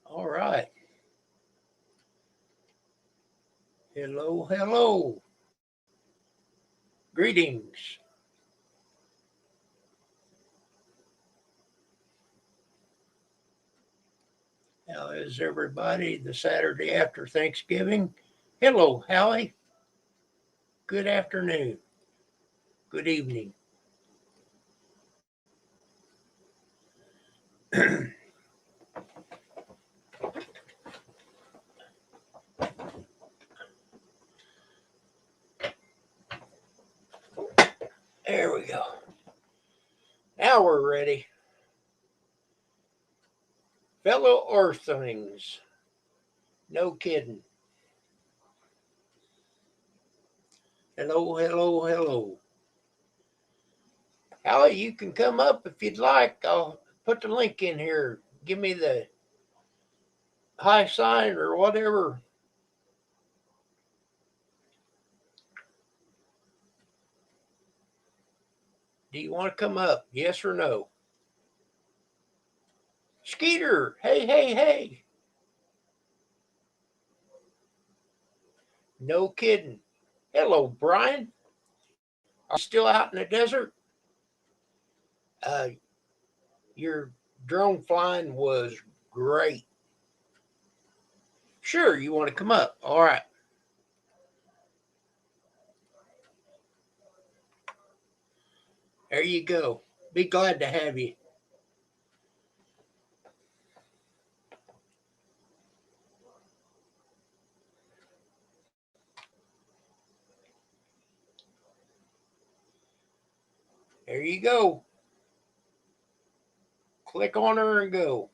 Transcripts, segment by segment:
All right. Hello, hello. Greetings. How is everybody the Saturday after Thanksgiving? Hello, Howie. Good afternoon. Good evening. There we go. Now we're ready. Fellow Earthlings. No kidding. Hello, hello, hello. Howie, you can come up if you'd like. I'll put the link in here. Give me the high sign or whatever. Do you want to come up? Yes or no? Skeeter, hey, hey, hey. No kidding. Hello, Brian. Are you still out in the desert? Uh, your drone flying was great. Sure, you want to come up. All right. There you go. Be glad to have you. There you go. Click on her and go.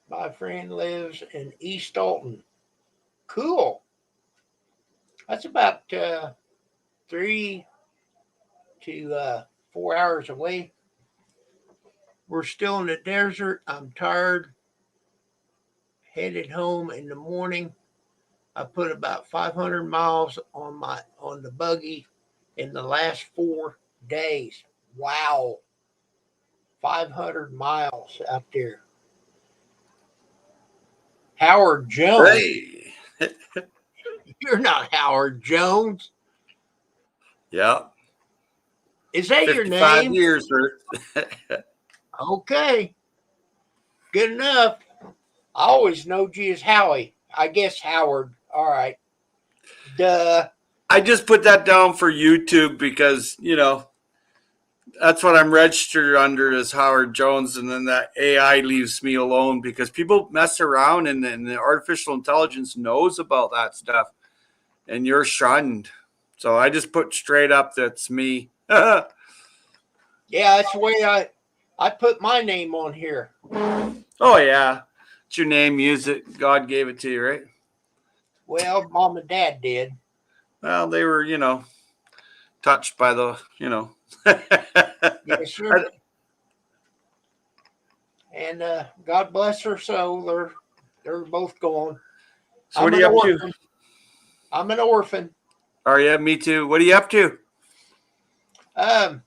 My friend lives in East Alton. Cool. That's about 3 to 4 hours away. We're still in the desert. I'm tired. Headed home in the morning. I put about 500 miles on the buggy in the last 4 days. Wow, 500 miles out there. Howard Jones. Hey. You're not Howard Jones. Yeah. Is that your 55 name? years. Okay. Good enough. I always knowed you as Howie. I guess Howard. All right. Duh. I just put that down for YouTube because, that's what I'm registered under as Howard Jones. And then that AI leaves me alone because people mess around and the artificial intelligence knows about that stuff and you're shunned. So I just put straight up that's me. Yeah, that's the way I put my name on here. Oh, yeah. It's your name, use it. God gave it to you, right? Well, mom and dad did. Well, they were, touched by the, Yes, sir. And God bless her soul. They're both gone. So what I'm are an you up to? orphan. I'm an orphan. Oh, yeah, me too. What are you up to? Um,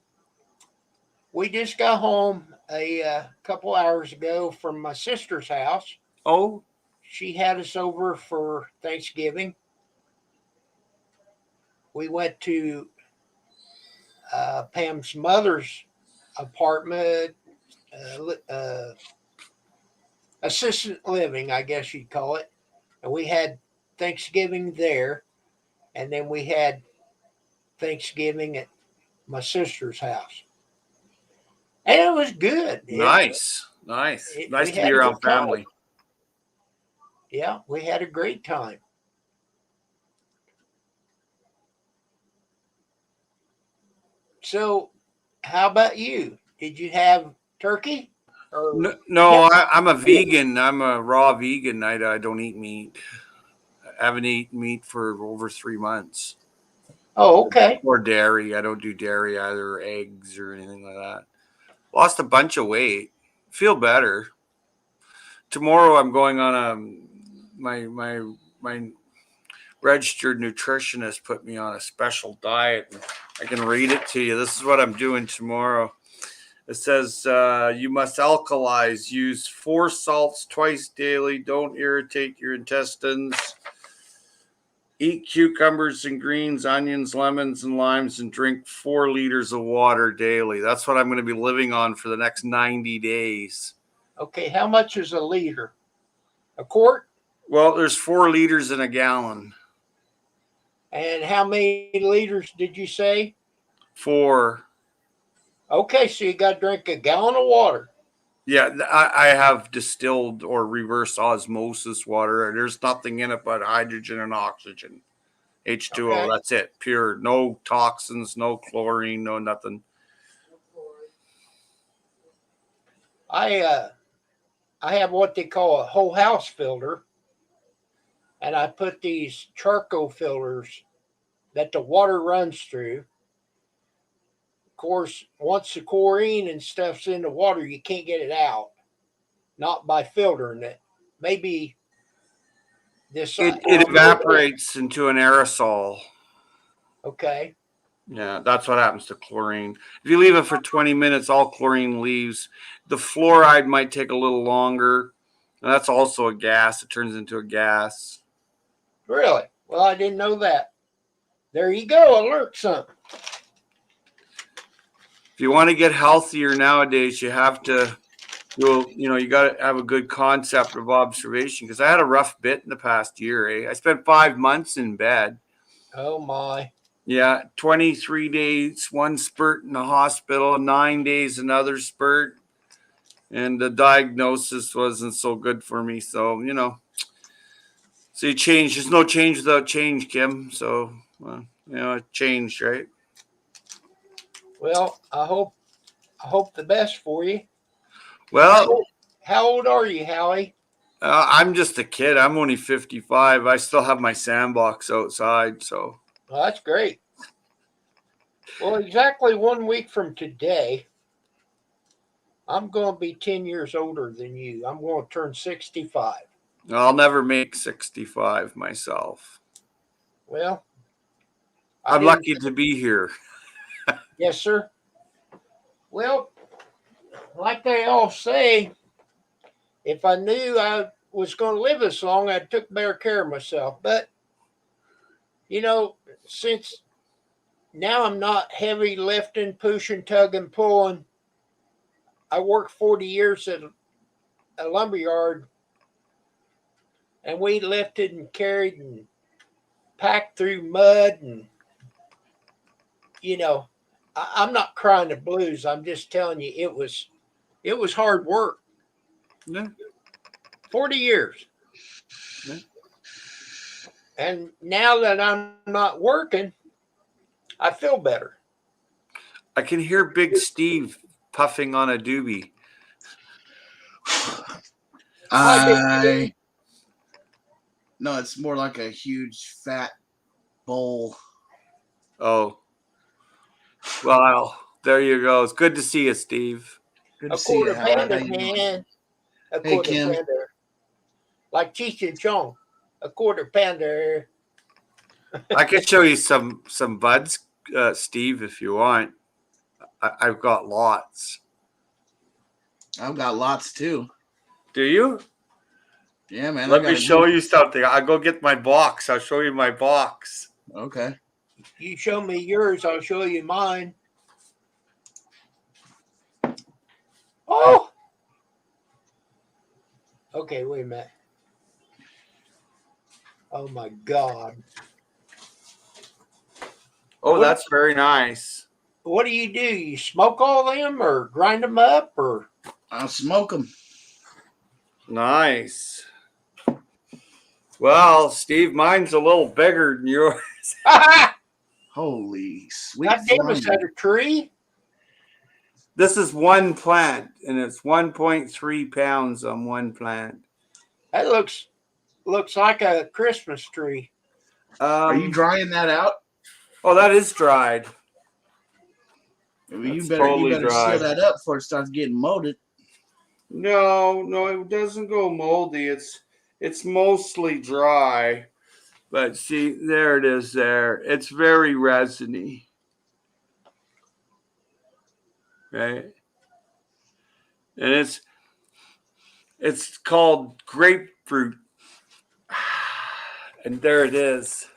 we just got home a couple hours ago from my sister's house. Oh, She had us over for Thanksgiving. We went to Pam's mother's apartment, assistant living, I guess you'd call it. And we had Thanksgiving there, and then we had Thanksgiving at my sister's house, and it was good. nice. Nice. Nice We to be had a around good time. family. Yeah, we had a great time. So, how about you? Did you have turkey? Or No, I'm a vegan. I'm a raw vegan. I don't eat meat. I haven't eaten meat for over 3 months. oh, okay. Or dairy. I don't do dairy either, or eggs or anything like that. Lost a bunch of weight. Feel better. Tomorrow I'm going on my registered nutritionist put me on a special diet. I can read it to you. This is what I'm doing tomorrow. It says you must alkalize. Use 4 salts twice daily. Don't irritate your intestines. Eat cucumbers and greens, onions, lemons, and limes, and drink 4 liters of water daily. That's what I'm going to be living on for the next 90 days. Okay, how much is a liter? A quart? Well, there's 4 liters in a gallon. And how many liters did you say? 4. Okay, so you got to drink a gallon of water. Yeah, I have distilled or reverse osmosis water. There's nothing in it but hydrogen and oxygen. H2O, Okay. That's it. Pure. No toxins, no chlorine, no nothing. I have what they call a whole house filter, and I put these charcoal filters that the water runs through. Of course, once the chlorine and stuff's in the water, you can't get it out. Not by filtering it. Maybe this. It evaporates into an aerosol. Okay. Yeah, that's what happens to chlorine. If you leave it for 20 minutes, all chlorine leaves. The fluoride might take a little longer. And that's also a gas. It turns into a gas. Really? Well, I didn't know that. There you go. I learned something. If you want to get healthier nowadays, you have to you got to have a good concept of observation, because I had a rough bit in the past year. I spent 5 months in bed. Oh my. Yeah, 23 days, 1 spurt in the hospital, 9 days, another spurt. And the diagnosis wasn't so good for me. So, so you change. There's no change without change, Kim. So, it changed, right? Well, I hope the best for you. Well, how old are you, Howie? I'm just a kid. I'm only 55. I still have my sandbox outside. So, well, that's great. Well, exactly 1 week from today, I'm going to be 10 years older than you. I'm going to turn 65. I'll never make 65 myself. Well, I'm lucky to be here. Yes, sir. Well, like they all say, if I knew I was going to live this long, I'd took better care of myself. But, since now I'm not heavy lifting, pushing, tugging, pulling, I worked 40 years at a lumber yard, and we lifted and carried and packed through mud, and I'm not crying the blues. I'm just telling you, it was hard work. Yeah. 40 years. Yeah. And now that I'm not working, I feel better. I can hear Big Steve puffing on a doobie. No, it's more like a huge fat bowl. Oh. Well, there you go. It's good to see you, Steve. Good A to see you, quarter Howard. pounder, man. A Hey, quarter Kim. pounder. Like Cheech and Chong. A quarter pounder. I could show you some buds, Steve, if you want. I've got lots. I've got lots too. Do you? Yeah, man. Let me show you something. I'll go get my box. I'll show you my box. Okay. You show me yours, I'll show you mine. Oh! Okay, wait a minute. Oh my God. Oh, that's very nice. What do? You smoke all them or grind them up or? I'll smoke them. Nice. Well, Steve, mine's a little bigger than yours. Holy sweet. God damn, is that a tree? This is one plant, and it's 1.3 pounds on one plant. That looks like a Christmas tree. Are you drying that out? Oh, that is dried. Well, That's you better totally seal dry. that up before it starts getting molded. No, it doesn't go moldy. It's mostly dry. But see, there it is there. It's very resiny. Right? And it's called grapefruit. And there it is.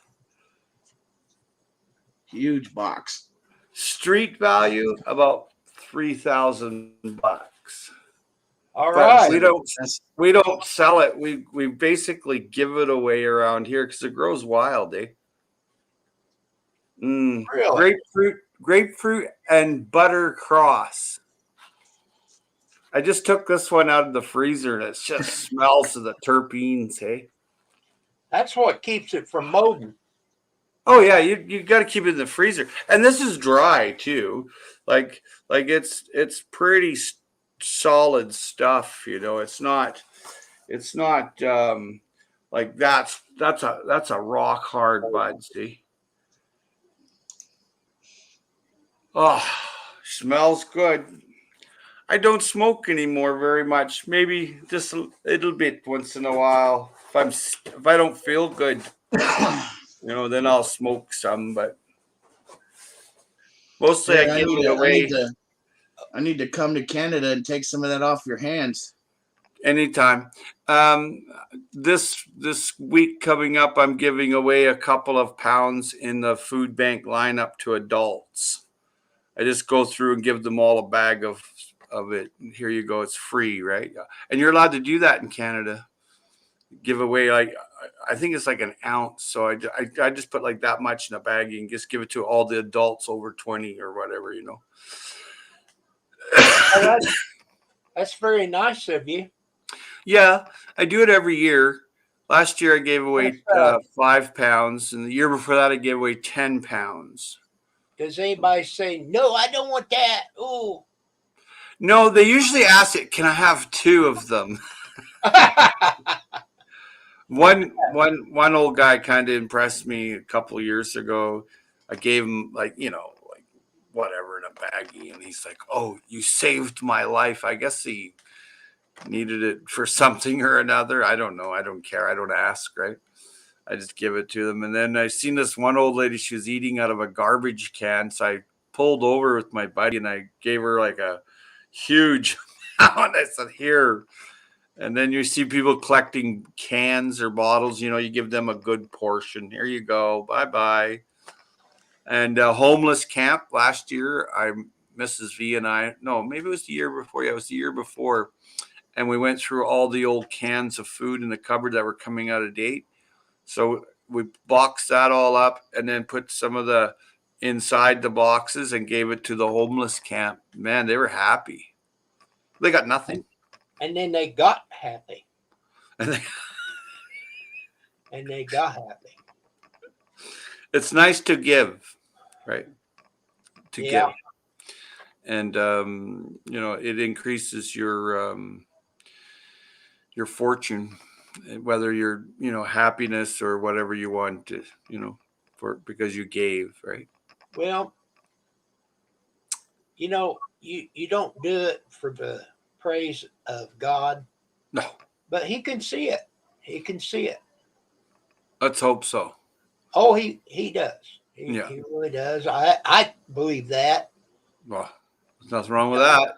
Huge box. Street value about $3,000. All But right. we don't sell it. We basically give it away around here because it grows wild, eh? Really? Grapefruit and butter cross. I just took this one out of the freezer and it just smells of the terpenes, hey? That's what keeps it from molding. Oh yeah, you got to keep it in the freezer. And this is dry too. Like it's pretty solid stuff, you know. It's not like that's a rock hard bud, see? Oh, smells good. I don't smoke anymore very much. Maybe just a little bit once in a while. If I don't feel good, then I'll smoke some. But mostly Yeah, I give it away I need to come to Canada and take some of that off your hands. anytime. This week coming up, I'm giving away a couple of pounds in the food bank lineup to adults. I just go through and give them all a bag of it. Here you go. It's free, right? And you're allowed to do that in Canada. Give away I think it's like an ounce. So I just put like that much in a bag and just give it to all the adults over 20 or whatever, you know. Oh, that's very nice of you. Yeah, I do it every year. Last year I gave away 5 pounds, and the year before that I gave away 10 pounds. Does anybody say, no, I don't want that? Ooh. No, they usually ask it, can I have 2 of them? One old guy kind of impressed me a couple of years ago. I gave him like whatever in a baggie, and he's like, "Oh, you saved my life." I guess he needed it for something or another. I don't know. I don't care. I don't ask, right? I just give it to them. And then I seen this one old lady. She was eating out of a garbage can, so I pulled over with my buddy and I gave her like a huge amount. I said, "Here." And then you see people collecting cans or bottles. You give them a good portion. Here you go. Bye-bye. And homeless camp last year, Mrs. V and I, no, maybe it was the year before. Yeah, it was the year before. And we went through all the old cans of food in the cupboard that were coming out of date. So we boxed that all up and then put some of the inside the boxes and gave it to the homeless camp. Man, they were happy. They got nothing. And then they got happy. And they got happy. It's nice to give, right? To give. And, it increases your fortune, whether you're, happiness or whatever you want to, because you gave, right? Well, you don't do it for the praise of God. No. But he can see it. He can see it. Let's hope so. Oh, he does. He really does. I believe that. Well, there's nothing wrong with that.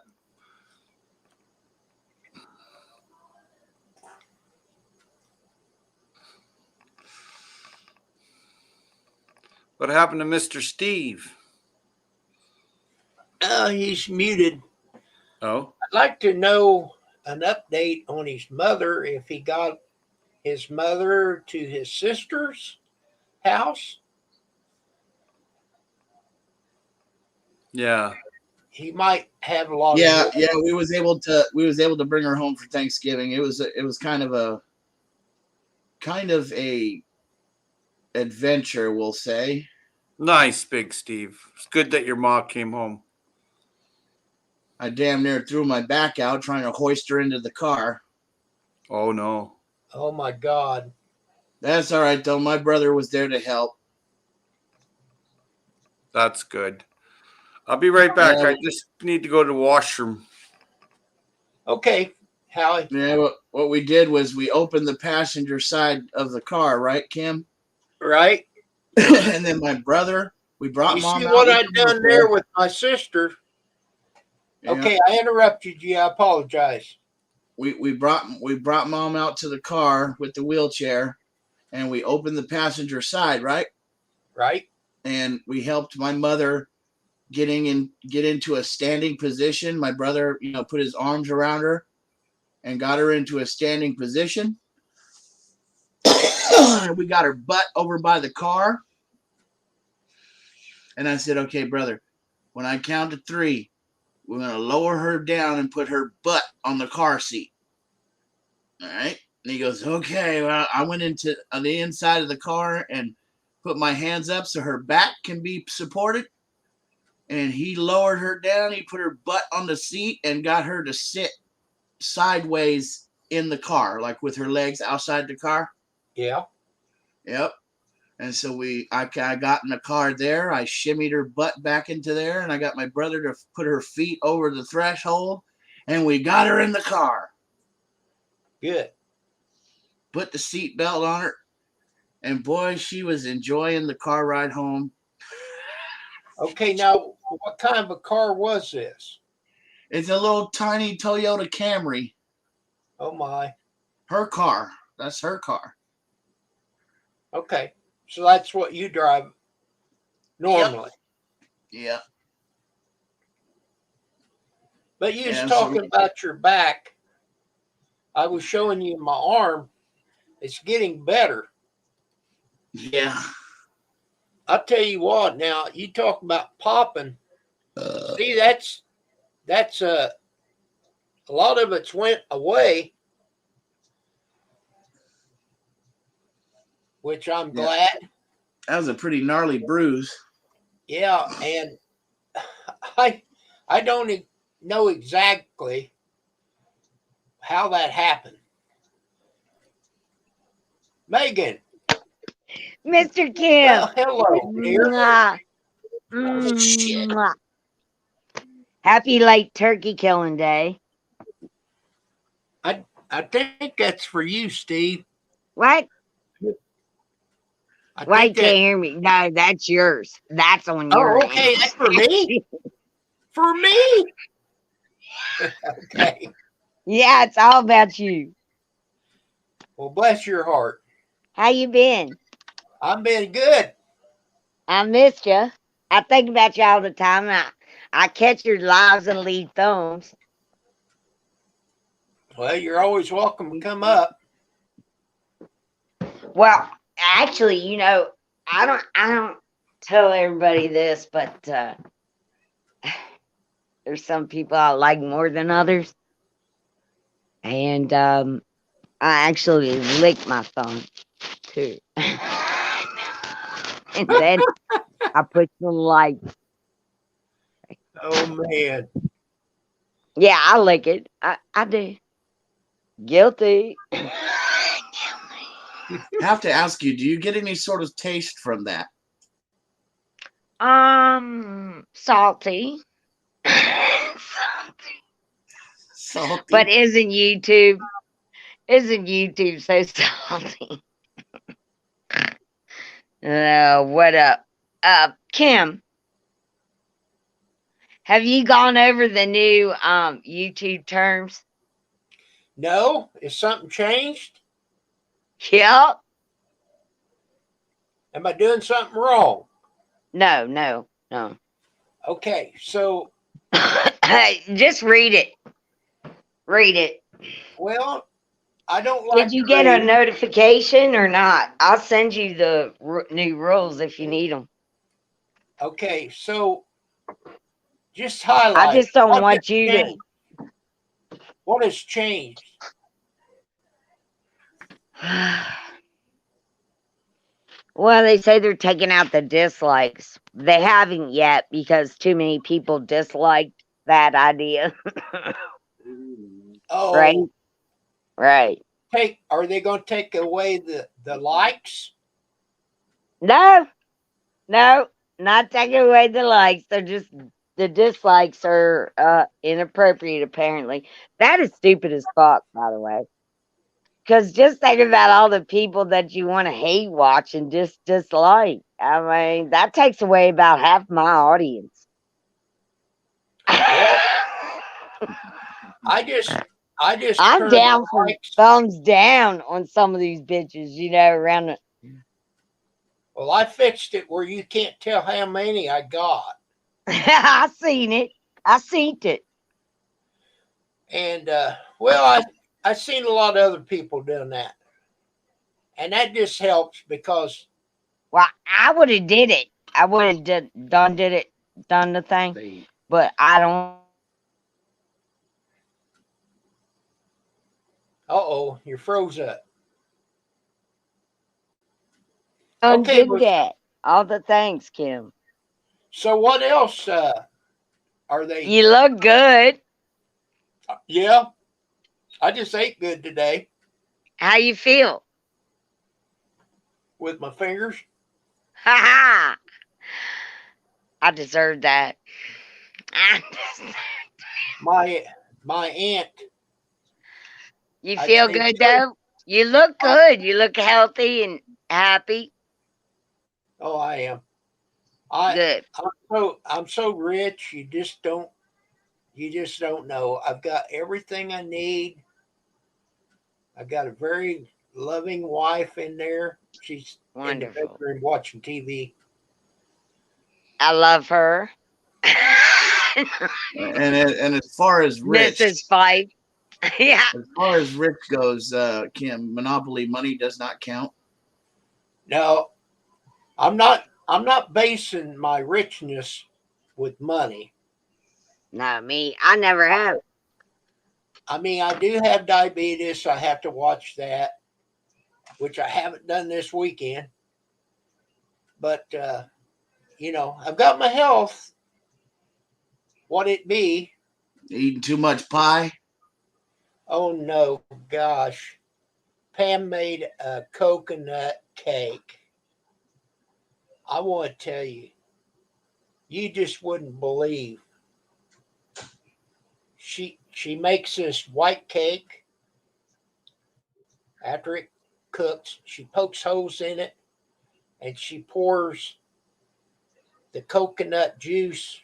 What happened to Mr. Steve? He's muted. Oh. I'd like to know an update on his mother, if he got his mother to his sister's house. Yeah. He might have a lot of we was able to bring her home for Thanksgiving. It was kind of a adventure, we'll say. Nice, Big Steve. It's good that your mom came home. I damn near threw my back out trying to hoist her into the car. Oh no. Oh my God. That's all right though. My brother was there to help. That's good. I'll be right back. Yeah. I just need to go to the washroom. Okay, Hallie. Yeah, what we did was we opened the passenger side of the car, right, Kim? Right? And then my brother, we brought You mom see out. what with I the done wheelchair. there with my sister? Yeah. Okay, I interrupted you. I apologize. We brought mom out to the car with the wheelchair, and we opened the passenger side, right? Right? And we helped my mother get into a standing position. My brother, put his arms around her and got her into a standing position. We got her butt over by the car. And I said, okay, brother, when I count to 3, we're going to lower her down and put her butt on the car seat. All right. And he goes, okay. Well, I went into the inside of the car and put my hands up so her back can be supported. And he lowered her down. He put her butt on the seat and got her to sit sideways in the car, like with her legs outside the car. Yeah. Yep. And so I got in the car there. I shimmied her butt back into there, and I got my brother to put her feet over the threshold, and we got her in the car. Good. Put the seatbelt on her, and boy, she was enjoying the car ride home. Okay, now what kind of a car was this? It's a little tiny Toyota Camry. Oh my. Her car. That's her car. Okay. So that's what you drive normally. Yeah. But you was Yeah, talking about your back. I was showing you my arm. It's getting better. Yeah. I'll tell you what, now you talk about popping. See, that's a lot of it's went away, which I'm glad. That was a pretty gnarly bruise. Yeah, and I don't know exactly how that happened. Megan. Mr. Kim. Well, hello, dear. Mwah. Shit. Mwah. Happy late turkey killing day. I think that's for you, Steve. What? I Wait, think can't that, hear me. No, that's yours. That's on your oh, okay, that's for me. For me. Okay. Yeah, it's all about you. Well, bless your heart. How you been? I've been good. I missed you. I think about you all the time. I catch your lives and leave thumbs. Well, you're always welcome to come up. Well, actually, I don't tell everybody this, but there's some people I like more than others. And I actually lick my thumb too. And then I put some like, Oh man. yeah, I lick it. I do. Guilty. I have to ask you, do you get any sort of taste from that? Salty. Salty. But isn't YouTube so salty? What up? Kim, have you gone over the new YouTube terms? No? Is something changed? Yep. Am I doing something wrong? No. Okay, so Just read it. Read it. well, I don't like Did you to get a read. notification or not? I'll send you the new rules if you need them. Okay, so just highlight. I just don't what want has you changed. What has changed? to. Well, they say they're taking out the dislikes. They haven't yet because too many people disliked that idea. Oh, Right? Right. are they going to take away the likes? No, no, not taking away the likes. They're just the dislikes are inappropriate apparently. That is stupid as fuck, by the way. Because just think about all the people that you want to hate watch and just dislike. I mean, that takes away about half my audience. Well, I just I'm turned down the for likes. thumbs down on some of these bitches, around the. Well, I fixed it where you can't tell how many I got. I seen it. I seen it. And well, I seen a lot of other people doing that, and that just helps because Well, I would have did it. I would have done the thing, but I don't. you're froze up. Okay, Undid but that. All the things, Kim. so what else are they? You look good. Yeah, I just ate good today How you feel? with my fingers. Ha ha! I deserve that. My aunt. You I'd feel say good Terry. though? You look good. You look healthy and happy. Oh, I am. I Good. I'm so rich. You just don't know. I've got everything I need. I've got a very loving wife in there. She's in the Wonderful. bedroom watching TV. I love her. And as far as rich, Mrs. Fife. Yeah. as far as rich goes, Kim, Monopoly money does not count. No, I'm not basing my richness with money. No, me. I never have. I mean, I do have diabetes. I have to watch that, which I haven't done this weekend. But I've got my health. What it be? Eating too much pie. Oh no, gosh. Pam made a coconut cake. I want to tell you, you just wouldn't believe. She makes this white cake. After it cooks, she pokes holes in it and she pours the coconut juice.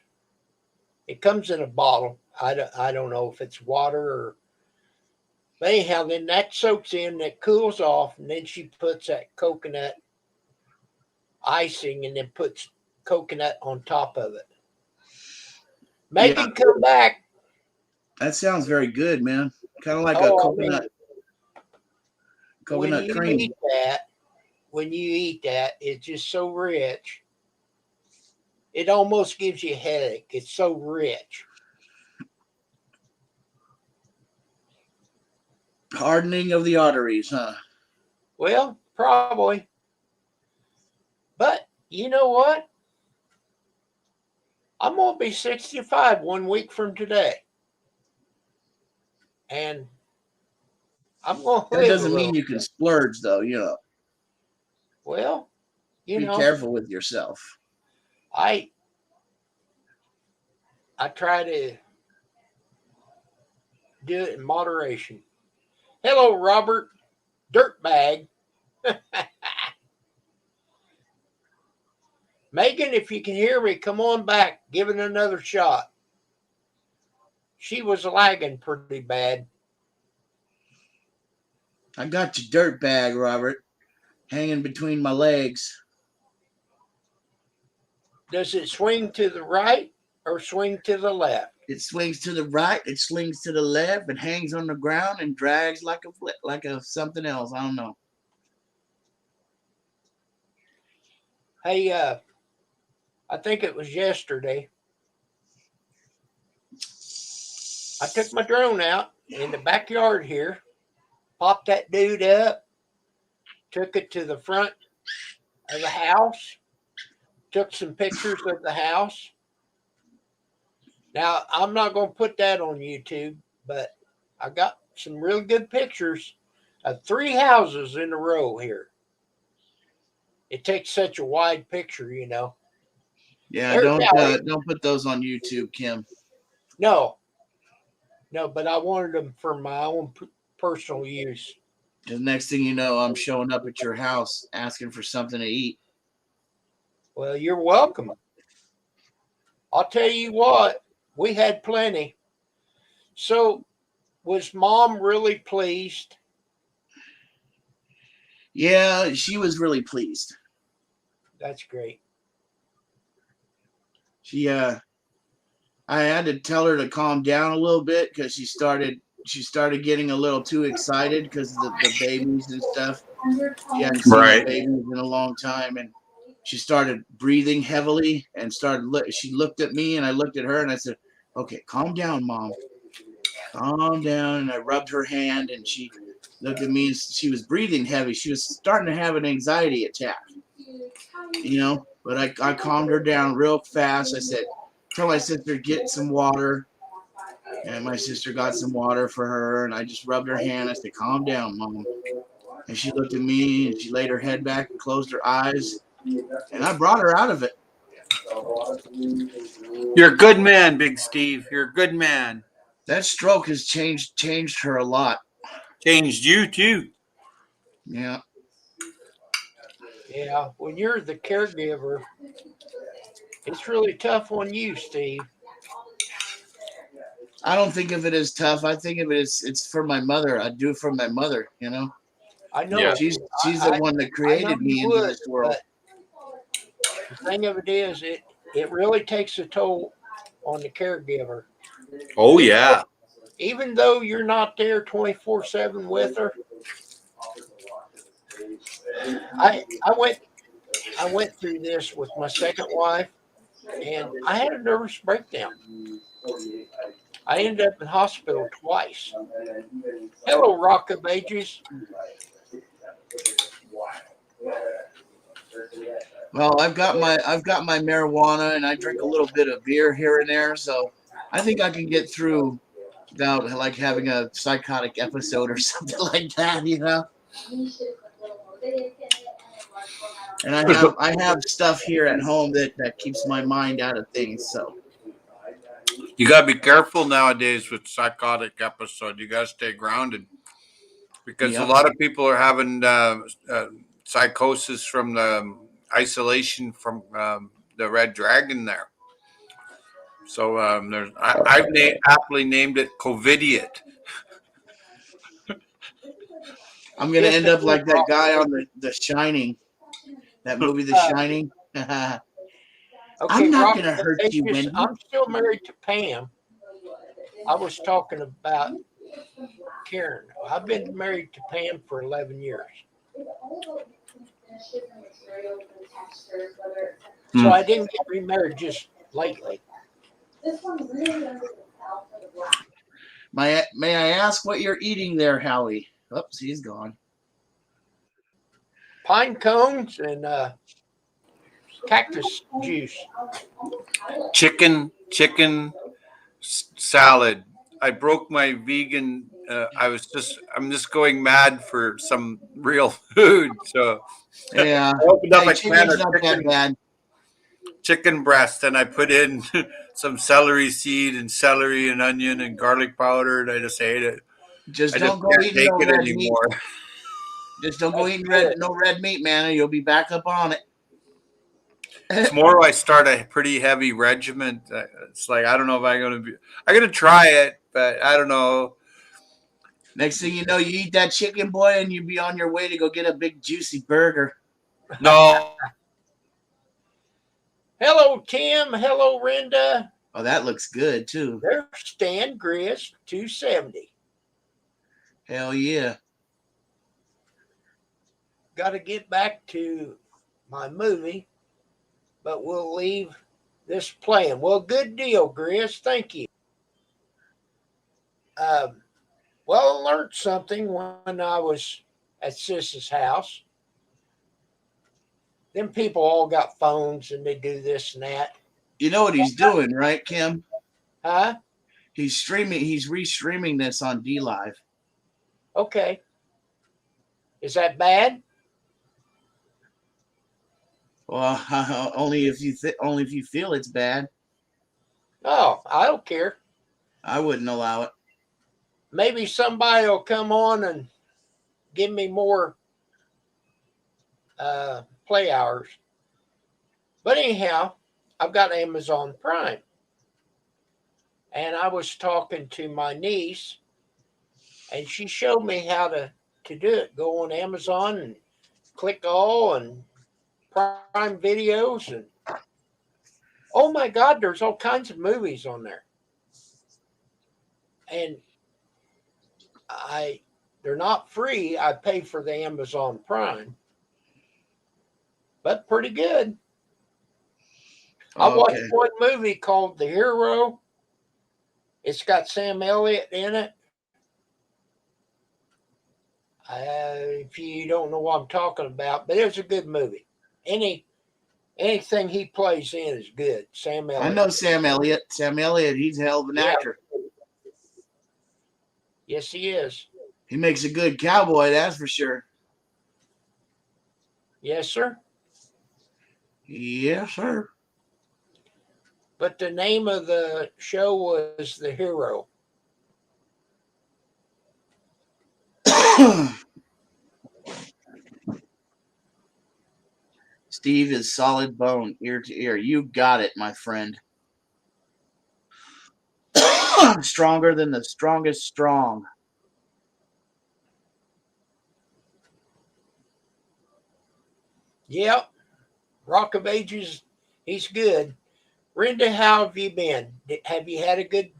It comes in a bottle. I don't know if it's water or. But anyhow, then that soaks in, that cools off, and then she puts that coconut icing and then puts coconut on top of it. Make Yeah, it come back. that sounds very good, man. Kind of like a Oh, I mean, when coconut you cream. eat that, it's just so rich. It almost gives you a headache. It's so rich. Hardening of the arteries, huh? Well, probably. But you know what? I'm going to be 65 one week from today. And I'm going to That live a doesn't mean little you can bit. splurge, though. You know, Well, be careful with yourself. I try to do it in moderation. Hello, Robert Dirtbag. Megan, if you can hear me, come on back. Give it another shot. She was lagging pretty bad. I got your dirt bag, Robert, hanging between my legs. Does it swing to the right or swing to the left? It swings to the right, it swings to the left, it hangs on the ground and drags like a something else. I don't know. Hey, I think it was yesterday. I took my drone out in the backyard here, popped that dude up, took it to the front of the house, took some pictures of the house. Now, I'm not going to put that on YouTube, but I got some really good pictures of 3 houses in a row here. It takes such a wide picture, you know. Yeah, There's Allie. don't put those on YouTube, Kim. No, but I wanted them for my own personal use. The next thing you know, I'm showing up at your house asking for something to eat. Well, you're welcome. I'll tell you what, we had plenty. So, was Mom really pleased? Yeah, she was really pleased. That's great. I had to tell her to calm down a little bit because she started getting a little too excited because of the babies and stuff. She hadn't seen the babies in a long time, and she started breathing heavily and she looked at me and I looked at her and I said, "Okay, calm down, Mom. Calm down." And I rubbed her hand and she looked at me and she was breathing heavy. She was starting to have an anxiety attack, you know, but I calmed her down real fast. I said, "Tell my sister, get some water." And my sister got some water for her and I just rubbed her hand. I said, "Calm down, Mom." And she looked at me and she laid her head back and closed her eyes. And I brought her out of it. You're a good man, Big Steve. You're a good man. That stroke has changed her a lot. Changed you too. Yeah. Yeah, when you're the caregiver, it's really tough on you, Steve. I don't think of it as tough. I think of it as it's for my mother. I do it for my mother, you know. I know. Yeah. She's the one that created me into this world. The thing of it is, it really takes a toll on the caregiver. Oh yeah. Even though you're not there 24/7 with her, I went through this with my second wife, and I had a nervous breakdown. I ended up in hospital twice. Hello, Rock of Ages. Well, I've got my marijuana and I drink a little bit of beer here and there, so I think I can get through without like having a psychotic episode or something like that, you know. And I have stuff here at home that keeps my mind out of things, so. You gotta be careful nowadays with psychotic episode. You gotta stay grounded because a lot of people are having psychosis from the isolation from the Red Dragon there. So I've aptly named it COVIDiot. I'm gonna end up like that guy on the Shining, that movie, The Shining. Okay, I'm not Rock gonna of hurt you, Ages, Wendy. I'm still married to Pam. I was talking about Karen. I've been married to Pam for 11 years. So I didn't get remarried just lately. May I ask what you're eating there, Howie? Oops, he's gone. Pine cones and cactus juice. Chicken salad. I broke my vegan. I'm just going mad for some real food. So Yeah, I opened up a can chicken's of not that bad. chicken breast and I put in some celery seed and celery and onion and garlic powder and I just ate it. Just I don't just go can't eating take no it red anymore. meat. Just don't go That's eating good. no red meat, man, or you'll be back up on it. Tomorrow I start a pretty heavy regiment. It's like I don't know if I'm gonna try it, but I don't know. Next thing you know, you eat that chicken, boy, and you be on your way to go get a big juicy burger. No. Hello, Tim. Hello, Renda. Oh, that looks good too. There's Stan Gris, 270. Hell yeah. Got to get back to my movie, but we'll leave this playing. Well, good deal, Gris. Thank you. Well, I learned something when I was at Sis's house. Them people all got phones and they do this and that. You know what he's doing, right, Kim? Huh? He's streaming. He's restreaming this on D Live. Okay. Is that bad? Well, only if you feel it's bad. Oh, I don't care. I wouldn't allow it. Maybe somebody will come on and give me more play hours. But anyhow, I've got Amazon Prime. And I was talking to my niece, and she showed me how to do it. Go on Amazon and click all and Prime Videos, and oh my God, there's all kinds of movies on there. And they're not free. I pay for the Amazon Prime, but pretty good. I watched one movie called The Hero. It's got Sam Elliott in it. If you don't know what I'm talking about, but it was a good movie. Anything he plays in is good. Sam Elliott. I know Sam Elliott. Sam Elliott, he's a hell of an actor. Yes, he is. He makes a good cowboy, that's for sure. Yes, sir. Yes, sir. But the name of the show was The Hero. Steve is solid bone, ear to ear. You got it, my friend. Stronger than the strongest strong. Yep. Rock of Ages, he's good. Renda, how have you been? Have you had a good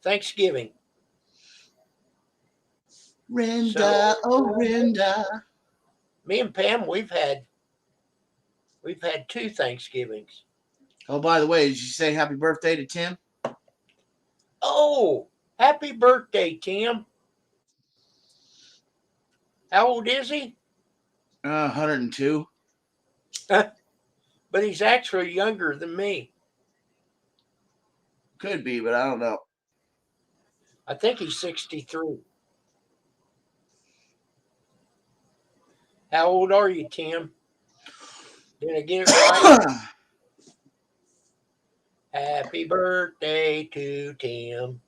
Thanksgiving? Renda, oh Renda. Me and Pam, we've had 2 Thanksgivings. Oh, by the way, did you say happy birthday to Tim? Oh, happy birthday, Tim. How old is he? 102. But he's actually younger than me. Could be, but I don't know. I think he's 63. How old are you, Tim? Did I get it right? Happy birthday to Tim.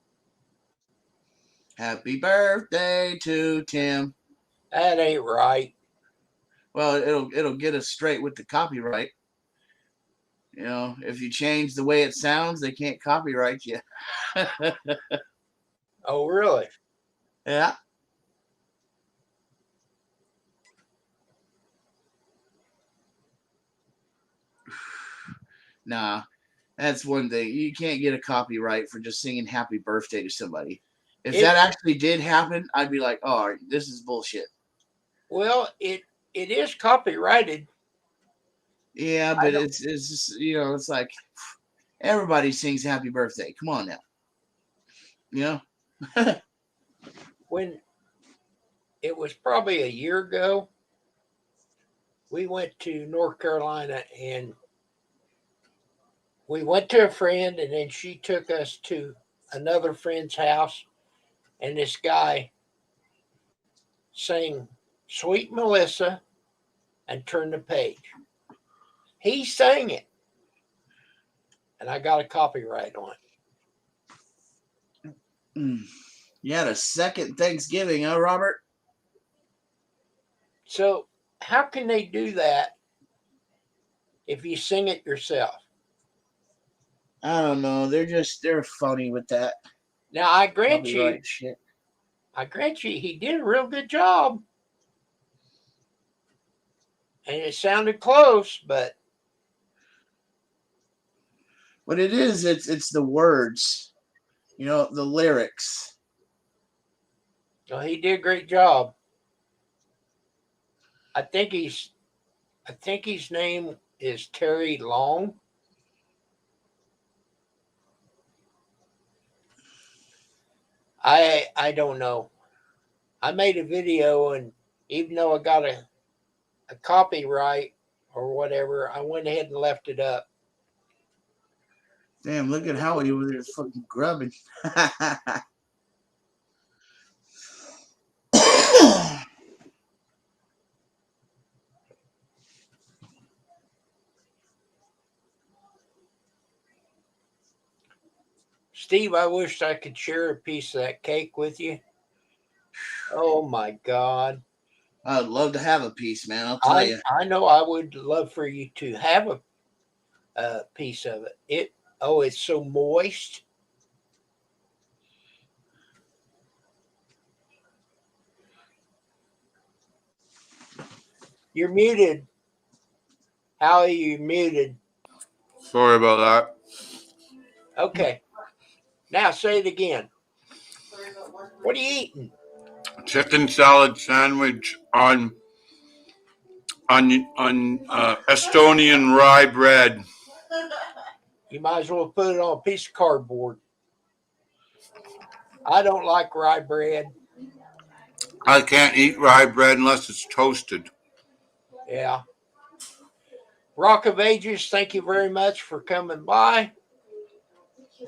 Happy birthday to Tim. That ain't right. Well, it'll get us straight with the copyright. You know, if you change the way it sounds, they can't copyright you. Oh, really? Yeah. Nah, that's one thing. You can't get a copyright for just singing happy birthday to somebody. If that actually did happen, I'd be like, oh, this is bullshit. Well, it is copyrighted. Yeah, but it's just, you know, it's like everybody sings happy birthday. Come on now. You know? When it was probably a year ago, we went to North Carolina, and we went to a friend, and then she took us to another friend's house, and this guy sang Sweet Melissa and Turn the Page. He sang it, and I got a copyright on it. You had a second Thanksgiving, huh, Robert? So how can they do that if you sing it yourself? I don't know. They're funny with that. Now, I grant Copyright shit. you, he did a real good job. And it sounded close, but What it is, it's the words. You know, the lyrics. well, he did a great job. I think his name is Terry Long. I don't know. I made a video, and even though I got a copyright or whatever, I went ahead and left it up. Damn, look at Howie over there fucking grubbing. Steve, I wished I could share a piece of that cake with you. Oh my God. I would love to have a piece, man. I'll tell you. I know I would love for you to have a piece of it. It's so moist. You're muted. How are you muted? Sorry about that. Okay. Now say it again. What are you eating? Chicken salad sandwich on Estonian rye bread. You might as well put it on a piece of cardboard. I don't like rye bread. I can't eat rye bread unless it's toasted. Yeah. Rock of Ages, thank you very much for coming by.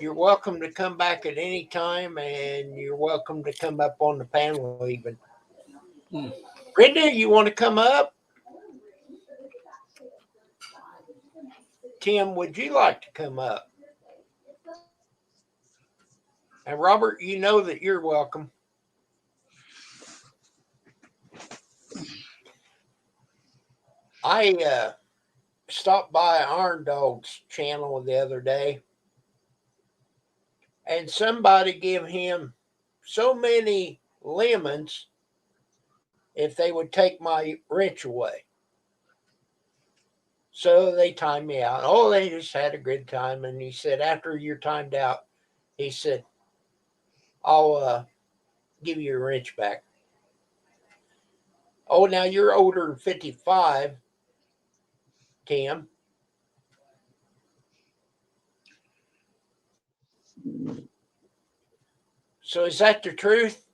You're welcome to come back at any time, and you're welcome to come up on the panel even. Brenda, you want to come up? Tim, would you like to come up? And Robert, you know that you're welcome. I stopped by Iron Dog's channel the other day, and somebody gave him so many lemons if they would take my wrench away. So they timed me out. Oh, they just had a good time. And he said, after you're timed out, he said, I'll give you your wrench back. Oh, now you're older than 55, Tim. So is that the truth?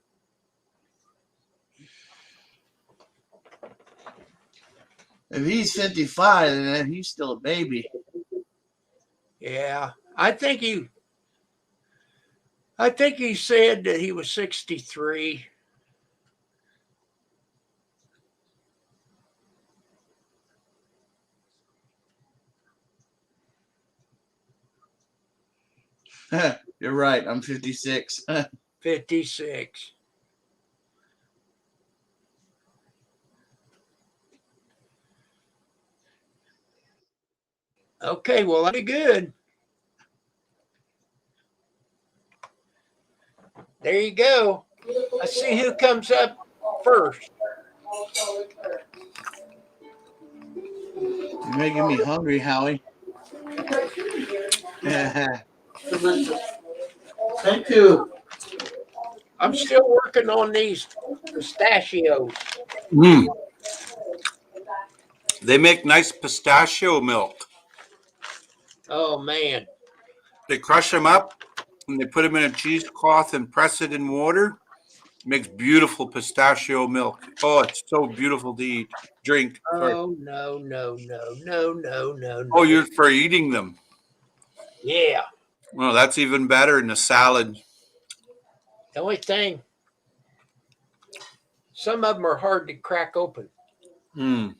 If he's 55, then he's still a baby. Yeah. I think he said that he was 63. You're right. I'm 56. 56. Okay, well, that'd be good. There you go. Let's see who comes up first. You're making me hungry, Howie. Thank you. I'm still working on these pistachios. They make nice pistachio milk. Oh, man. They crush them up and they put them in a cheesecloth and press it in water. It makes beautiful pistachio milk. Oh, it's so beautiful to eat. Drink. Sorry. Oh, no. Oh, you're for eating them. Yeah. Well, that's even better in a salad. The only thing, some of them are hard to crack open. Mm.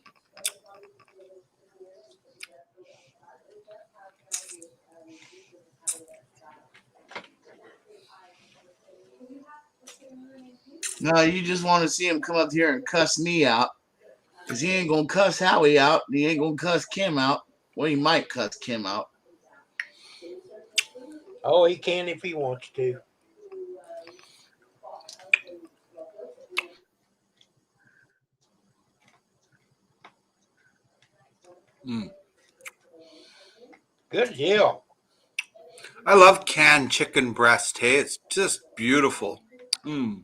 No, you just want to see him come up here and cuss me out. Because he ain't going to cuss Howie out. And he ain't going to cuss Kim out. Well, he might cuss Kim out. Oh, he can if he wants to. Mm. Good deal. I love canned chicken breast. Hey, it's just beautiful. Mm.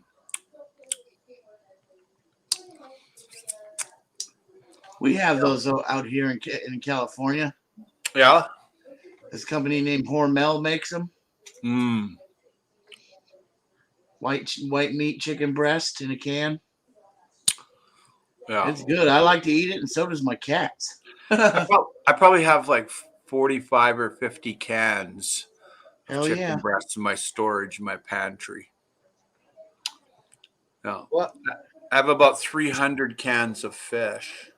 We have those out here in California. Yeah. This company named Hormel makes them. Mm. White meat chicken breast in a can. Yeah. It's good. I like to eat it, and so does my cats. I probably have like 45 or 50 cans. Hell chicken yeah. breasts in my storage in my pantry. No, What? I have about 300 cans of fish.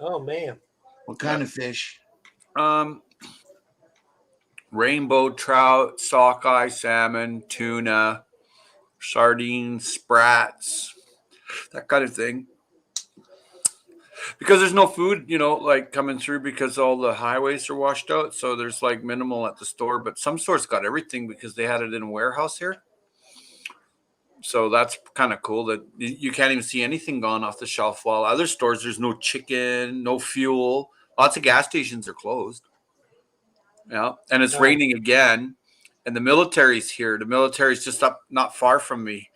Oh man. What kind of fish? Um, rainbow trout, sockeye salmon, tuna, sardines, sprats, that kind of thing. Because there's no food, like coming through because all the highways are washed out. So there's like minimal at the store, but some stores got everything because they had it in a warehouse here. So that's kind of cool that you can't even see anything gone off the shelf. While other stores, there's no chicken, no fuel. Lots of gas stations are closed. Yeah. And it's raining again. And the military's here. The military's just up not far from me.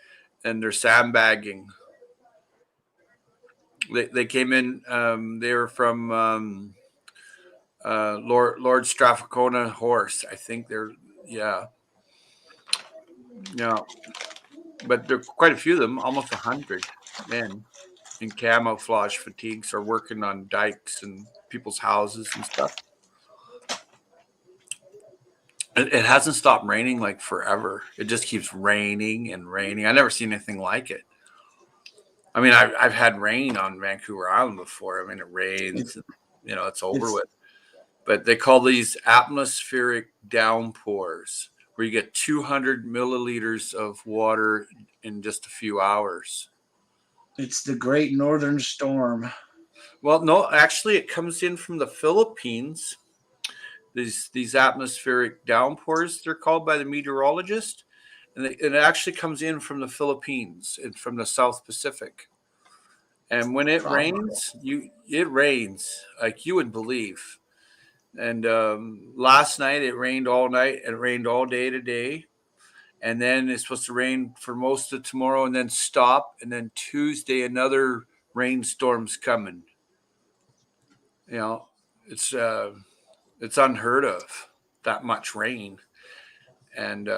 And they're sandbagging. They came in. They were from Lord Strathcona Horse. I think they're yeah. But there are quite a few of them, almost 100 men in camouflage fatigues are working on dikes and people's houses and stuff. It hasn't stopped raining like forever. It just keeps raining and raining. I never seen anything like it. I mean, I've had rain on Vancouver Island before. I mean, it rains, it's over with. But they call these atmospheric downpours, where you get 200 milliliters of water in just a few hours. It's the Great Northern Storm. Well, no, actually, it comes in from the Philippines. These atmospheric downpours, they're called by the meteorologist, and it actually comes in from the Philippines and from the South Pacific. And when it rains, it rains like you would believe. And last night it rained all night and it rained all day today. And then it's supposed to rain for most of tomorrow and then stop. And then Tuesday, another rainstorm's coming. It's unheard of, that much rain. And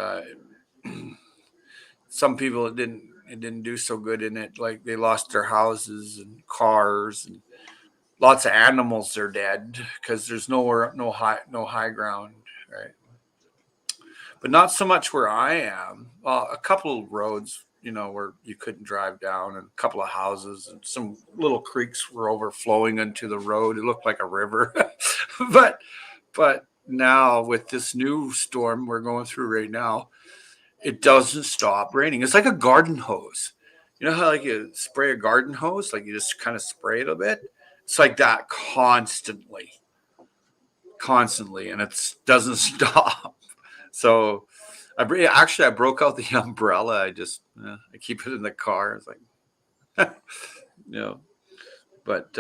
some people it didn't do so good in it. Like they lost their houses and cars, and lots of animals are dead because there's no high ground, right? But not so much where I am. A couple of roads, where you couldn't drive down, and a couple of houses and some little creeks were overflowing into the road. It looked like a river. but now with this new storm we're going through right now, it doesn't stop raining. It's like a garden hose. You know how like you spray a garden hose, like you just kind of spray it a bit? It's like that constantly, and it doesn't stop. So I broke out the umbrella. I keep it in the car. It's like, but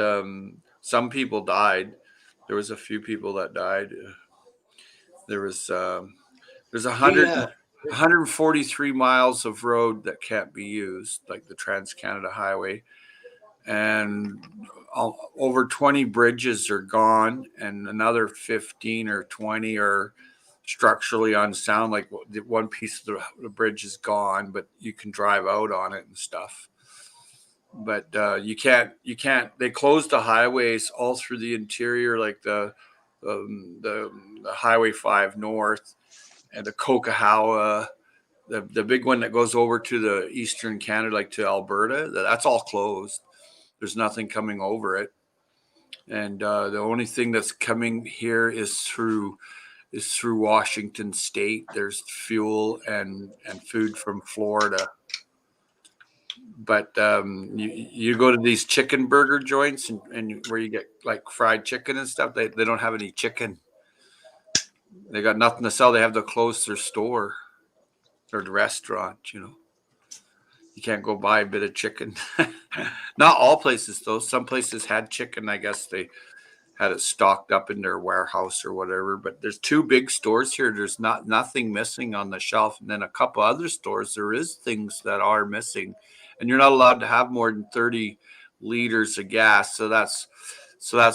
some people died. There was a few people that died. There's 143 miles of road that can't be used, like the Trans-Canada Highway. And over 20 bridges are gone, and another 15 or 20 are structurally unsound. Like one piece of the bridge is gone, but you can drive out on it and stuff. But you can't. They closed the highways all through the interior, like the Highway 5 North and the Coquihalla. The big one that goes over to the eastern Canada, like to Alberta, that's all closed. There's nothing coming over it. And the only thing that's coming here is through Washington State. There's fuel and food from Florida. But you go to these chicken burger joints and where you get like fried chicken and stuff, they don't have any chicken. They got nothing to sell. They have to close their store or the restaurant, You can't go buy a bit of chicken. Not all places, though. Some places had chicken. I guess they had it stocked up in their warehouse or whatever. But there's two big stores here. There's nothing missing on the shelf. And then a couple other stores, there is things that are missing. And you're not allowed to have more than 30 liters of gas. So that's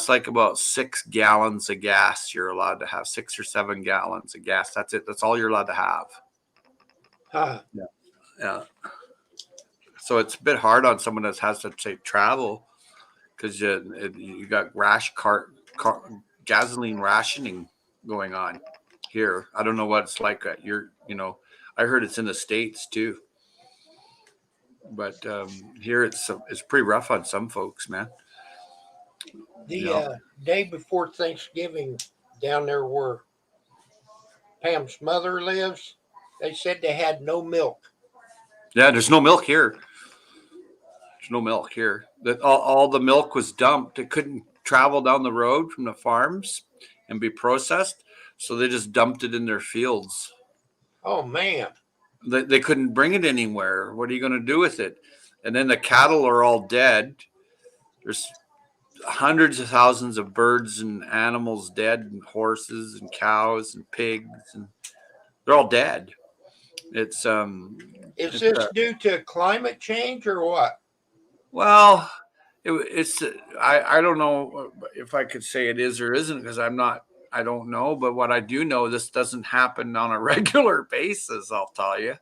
like about 6 gallons of gas you're allowed to have, 6 or 7 gallons of gas. That's it. That's all you're allowed to have. Yeah. So it's a bit hard on someone that has to travel because you got gasoline rationing going on. here. I don't know what it's like at I heard it's in the States too. But here it's pretty rough on some folks, man. The day before Thanksgiving, down there where Pam's mother lives, they said they had no milk. Yeah, there's no milk here. There's no milk here. That all the milk was dumped. It couldn't travel down the road from the farms and be processed, so they just dumped it in their fields. Oh man. They couldn't bring it anywhere. What are you going to do with it? And then the cattle are all dead. There's hundreds of thousands of birds and animals dead, and horses and cows and pigs, and they're all dead. It's Is this due to climate change or what? well, it's I don't know if I could say it is or isn't, because I don't know, but what I do know, this doesn't happen on a regular basis, I'll tell you.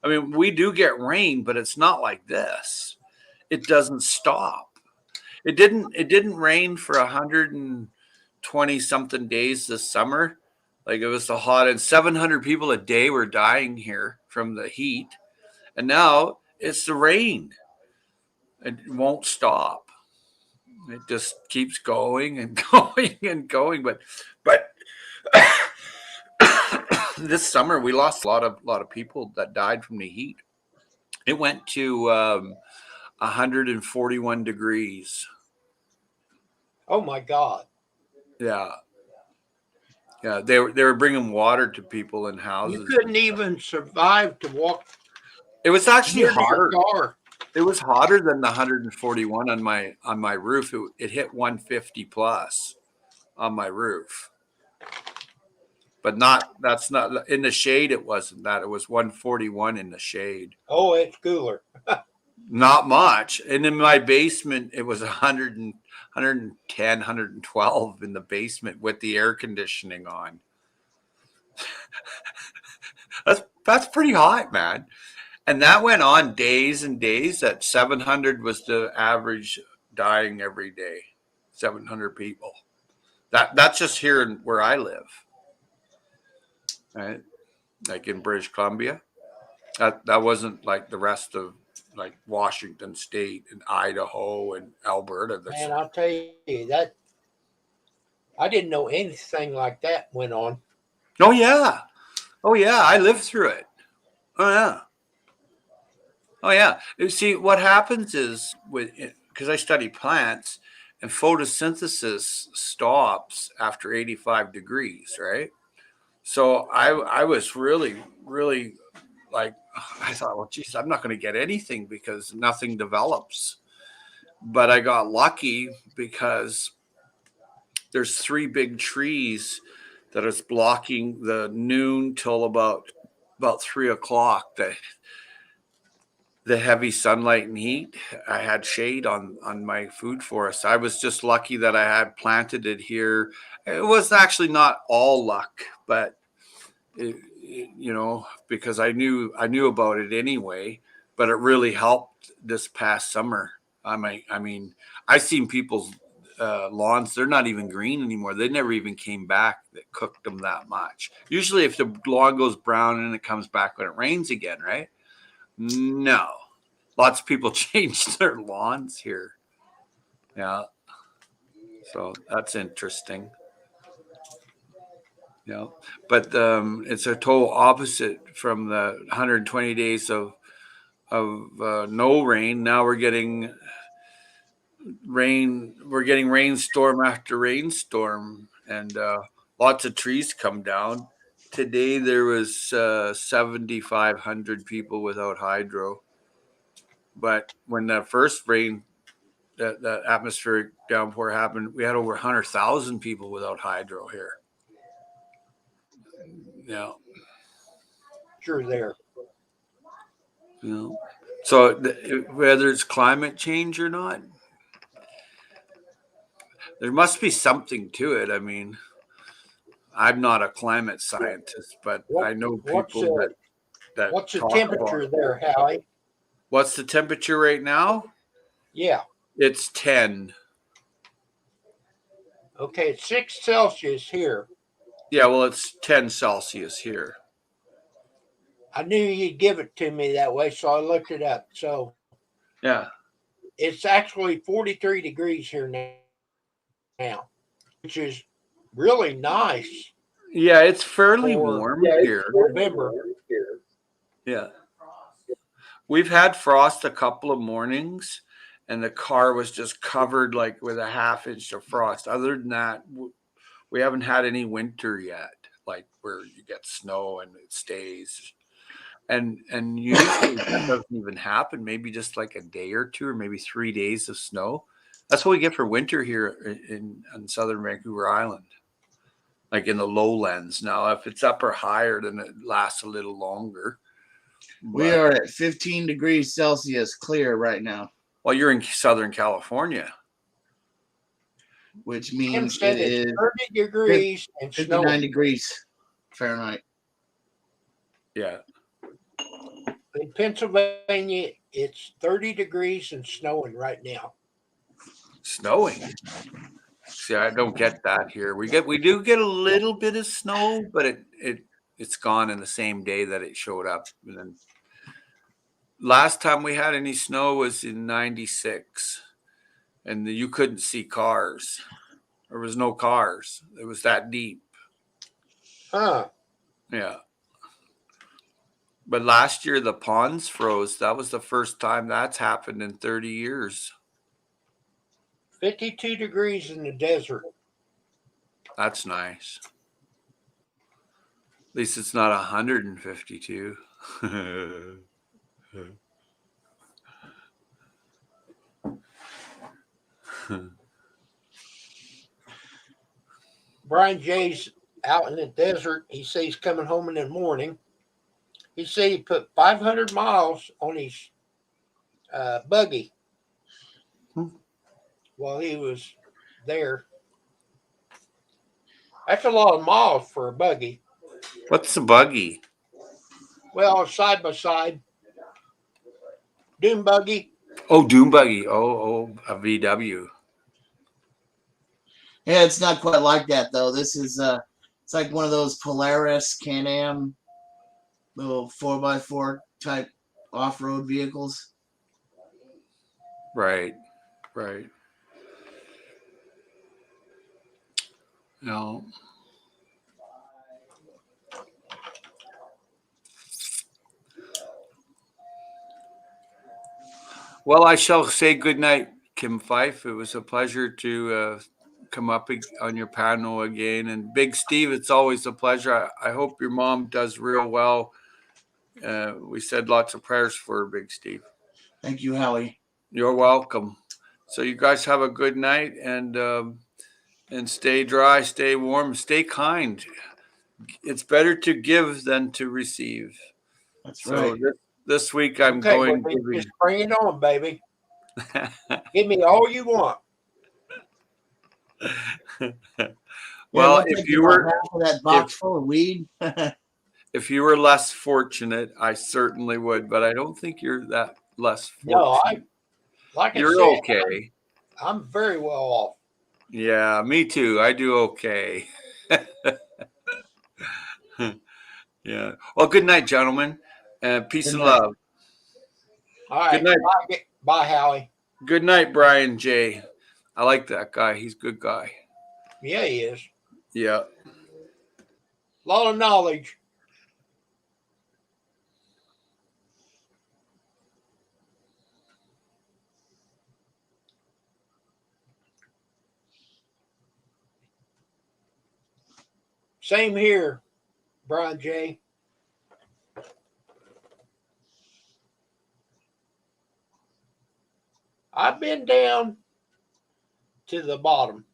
I mean, we do get rain, but it's not like this. It doesn't stop. It didn't rain for 120 something days this summer. Like, it was the hot, and 700 people a day were dying here from the heat. And now it's the rain. It won't stop. It just keeps going and going and going. But this summer we lost a lot of people that died from the heat. It went to 141 degrees. Oh my God. Yeah. Yeah, they were bringing water to people in houses. You couldn't even survive to walk. It was actually near your hotter. car. It was hotter than the 141 on my roof. It hit 150 plus on my roof. But that's not in the shade. It wasn't that. It was 141 in the shade. Oh, it's cooler. Not much. And in my basement, it was 110, 112 in the basement with the air conditioning on. That's pretty hot, man. And that went on days and days. That 700 was the average dying every day. 700 people. That's just here where I live. Right? Like in British Columbia. That wasn't like the rest of like Washington State and Idaho and Alberta. Man, I'll tell you that I didn't know anything like that went on. Oh yeah. Oh yeah. I lived through it. Oh yeah. Oh yeah. You see, what happens is because I study plants, and photosynthesis stops after 85 degrees, right? So I was really, really like, I thought, well, geez, I'm not going to get anything because nothing develops. But I got lucky because there's 3 big trees that is blocking the noon till about 3 o'clock. The heavy sunlight and heat. I had shade on my food forest. I was just lucky that I had planted it here. It was actually not all luck, but because I knew about it anyway. But it really helped this past summer. I mean, I've seen people's lawns; they're not even green anymore. They never even came back. That cooked them that much. Usually, if the lawn goes brown and it comes back when it rains again, right? No, lots of people changed their lawns here. Yeah, so that's interesting. Yeah, but it's a total opposite from the 120 days of no rain. Now we're getting rain. We're getting rainstorm after rainstorm, and lots of trees come down. Today there was 7,500 people without hydro. But when the first rain, that atmospheric downpour happened, we had over 100,000 people without hydro here. Yeah. Sure, there. Yeah. So whether it's climate change or not, there must be something to it. I mean, I'm not a climate scientist, but I know people that What's the talk temperature about there, Howie? What's the temperature right now? Yeah. It's 10. Okay, it's 6 Celsius here. Yeah, well, it's 10 Celsius here. I knew you'd give it to me that way, so I looked it up. So Yeah. it's actually 43 degrees here now, which is really nice Yeah, it's fairly for warm here. November. Yeah. We've had frost a couple of mornings, and the car was just covered like with a half inch of frost. Other than that, we haven't had any winter yet, like where you get snow and it stays. And usually that doesn't even happen. Maybe just like a day or two, or maybe 3 days of snow. That's what we get for winter here in southern Vancouver Island, like in the lowlands. Now, if it's up or higher, then it lasts a little longer. We But are at 15 degrees Celsius clear right now, well, you're in Southern California. which Tim means said it it's is 30 degrees and 59 snowing. degrees Fahrenheit. Yeah. In Pennsylvania, it's 30 degrees and snowing right now. Snowing. See, I don't get that here. We do get a little bit of snow, but it's gone in the same day that it showed up. And then last time we had any snow was in '96, and you couldn't see cars. There was no cars. It was that deep. Huh. Yeah. But last year the ponds froze. That was the first time that's happened in 30 years. 52 degrees in the desert. That's nice. At least it's not 152. Brian Jay's out in the desert. He says he's coming home in the morning. He said he put 500 miles on his buggy while he was there. That's a lot of miles for a buggy. What's the buggy? Well, side by side, dune buggy. Oh, Doom buggy. Oh, a VW. Yeah, it's not quite like that though. This is it's like one of those Polaris Can-Am little 4x4 type off-road vehicles. Right. Right. No. Well, I shall say good night, Kim Fife. It was a pleasure to come up on your panel again. And Big Steve, it's always a pleasure. I hope your mom does real well. We said lots of prayers for her, Big Steve. Thank you, Howie. You're welcome. So you guys have a good night, and stay dry, stay warm, stay kind. It's better to give than to receive. That's So right. this week I'm Okay, well, going giving. just bring it on, baby. Give me all you want. Well, we'll if take you about were half of that box full of weed. if you were less fortunate, I certainly would, but I don't think you're that less No, fortunate. like I You're said, okay. I'm very well off. Yeah, me too. I do okay. Yeah. Well, good night, gentlemen, and peace Good and night. love. All Good right. night. Bye, Howie. Good night, Brian J. I like that guy. He's a good guy. Yeah, he is. Yeah. A lot of knowledge. Same here, Brian J. I've been down to the bottom,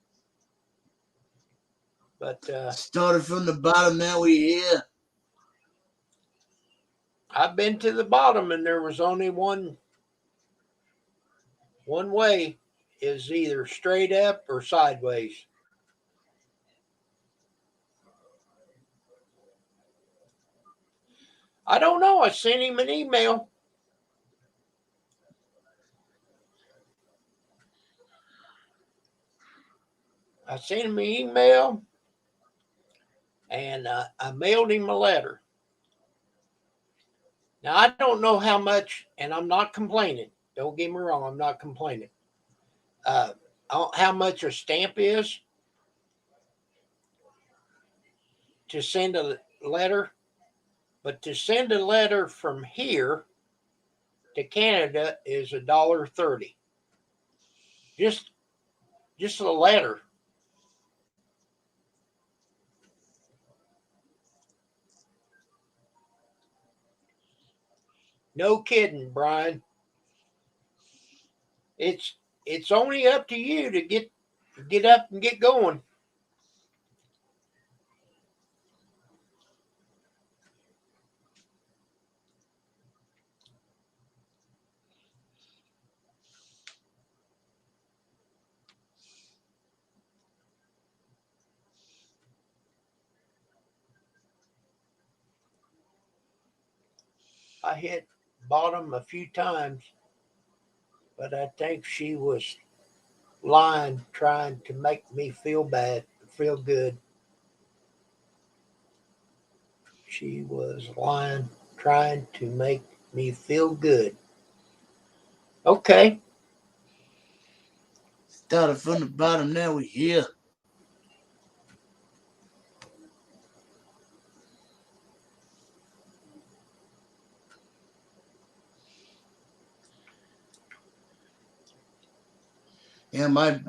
but Started from the bottom, now we here. I've been to the bottom, and there was only one way: is either straight up or sideways. I don't know. I sent him an email. and I mailed him a letter. Now, I don't know how much, and I'm not complaining. Don't get me wrong, I'm not complaining. How much a stamp is to send a letter, but to send a letter from here to Canada is $1.30. Just a letter. No kidding, Brian. It's only up to you to get up and get going. I hit bottom a few times, but I think she was lying, trying to make me feel bad, feel good. She was lying, trying to make me feel good. Okay. Started from the bottom, now we're here. Yeah, my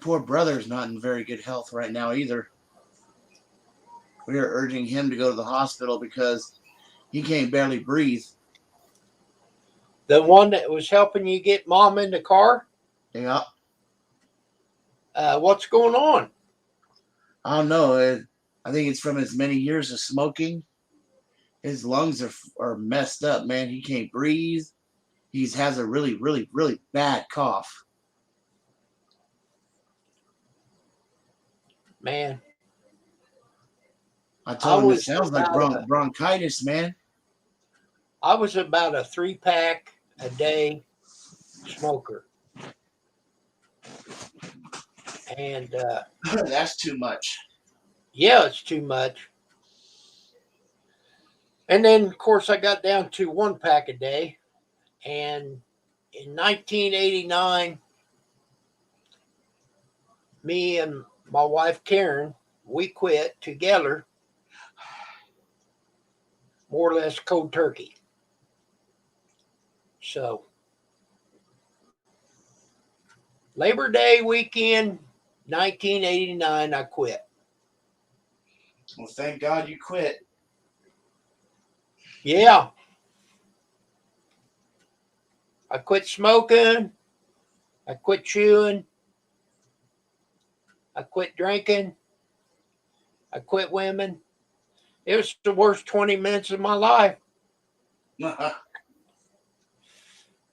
poor brother's not in very good health right now either. We are urging him to go to the hospital because he can't barely breathe. The one that was helping you get mom in the car? Yeah, What's going on? I don't know. I think it's from his many years of smoking. His lungs are messed up, man. He can't breathe. He has a really, really, really bad cough. Man, I told him it was sounds like about bronchitis, man. I was about a 3-pack a day smoker. And That's too much. yeah, it's too much. And then, of course, I got down to 1 pack a day. And in 1989, me and my wife Karen, we quit together, more or less cold turkey. So Labor Day weekend, 1989, I quit. Well, thank God you quit. Yeah. I quit smoking. I quit chewing. I quit drinking. I quit women. It was the worst 20 minutes of my life. Now,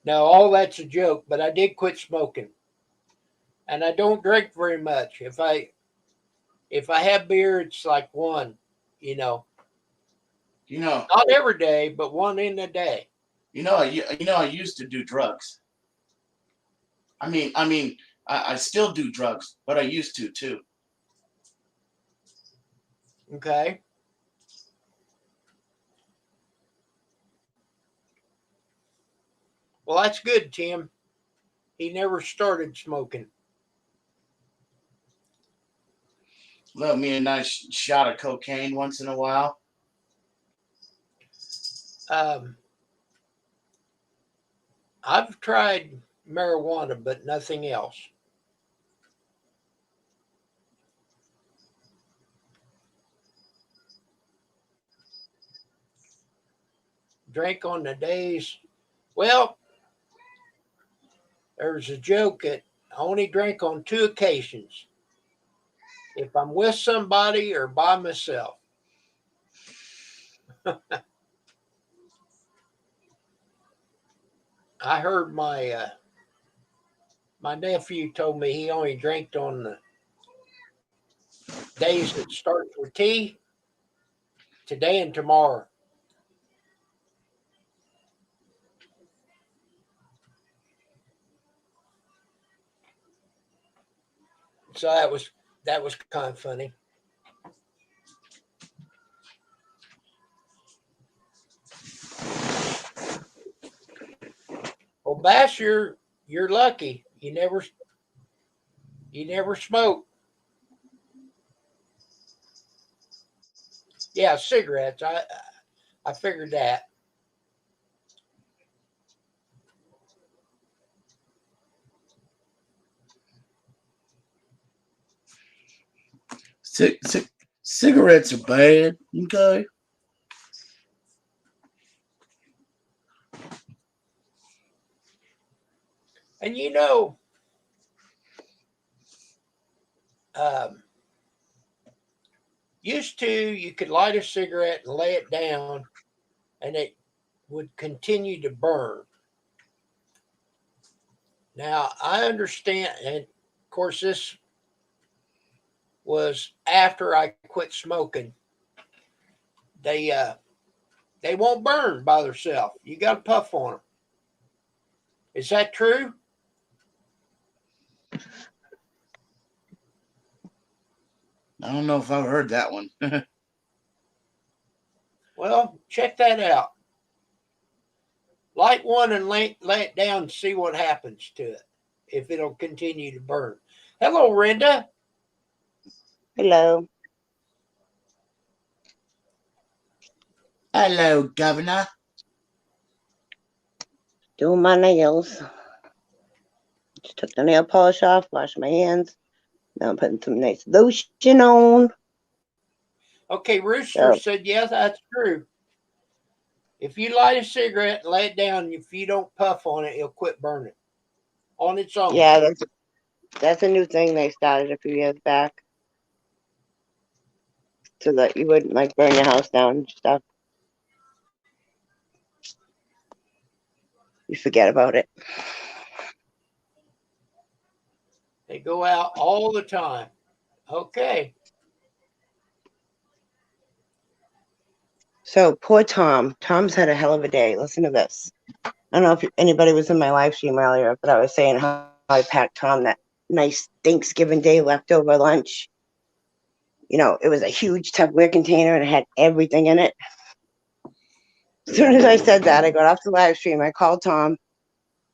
all that's a joke, but I did quit smoking. And I don't drink very much. If I have beer, it's like one, you know. Not every day, but one in a day. I used to do drugs. I still do drugs, but I used to too. Okay. Well, that's good, Tim. He never started smoking. Love me a nice shot of cocaine once in a while. I've tried marijuana, but nothing else. Drink on the days. Well, there's a joke that I only drink on 2 occasions. If I'm with somebody or by myself. I heard my nephew told me he only drank on the days that starts with T, today and tomorrow. So That was kind of funny. Well, Bass, you're lucky. You never smoke. Yeah, cigarettes. I figured that. Cigarettes are bad. Okay. And you know, um, used to you could light a cigarette and lay it down, and it would continue to burn. Now I understand, and of course this was after I quit smoking. They won't burn by themselves. You got to puff on them. Is that true? I don't know if I've heard that one. Well, check that out. Light one and lay it down and see what happens to it, if it'll continue to burn. Hello, Renda. Hello. Hello, Governor. Doing my nails. Just took the nail polish off, washed my hands. Now I'm putting some nice lotion on. Okay, Rooster So, said, yeah, that's true. If you light a cigarette and lay it down, if you don't puff on it, it'll quit burning on its own. yeah, that's a new thing they started a few years back. So that you wouldn't like burn your house down and stuff. You forget about it. They go out all the time. Okay. So poor Tom. Tom's had a hell of a day. Listen to this. I don't know if anybody was in my live stream earlier, but I was saying how I packed Tom that nice Thanksgiving Day leftover lunch. You know, it was a huge Tupperware container and it had everything in it. As soon as I said that, I got off the live stream. I called Tom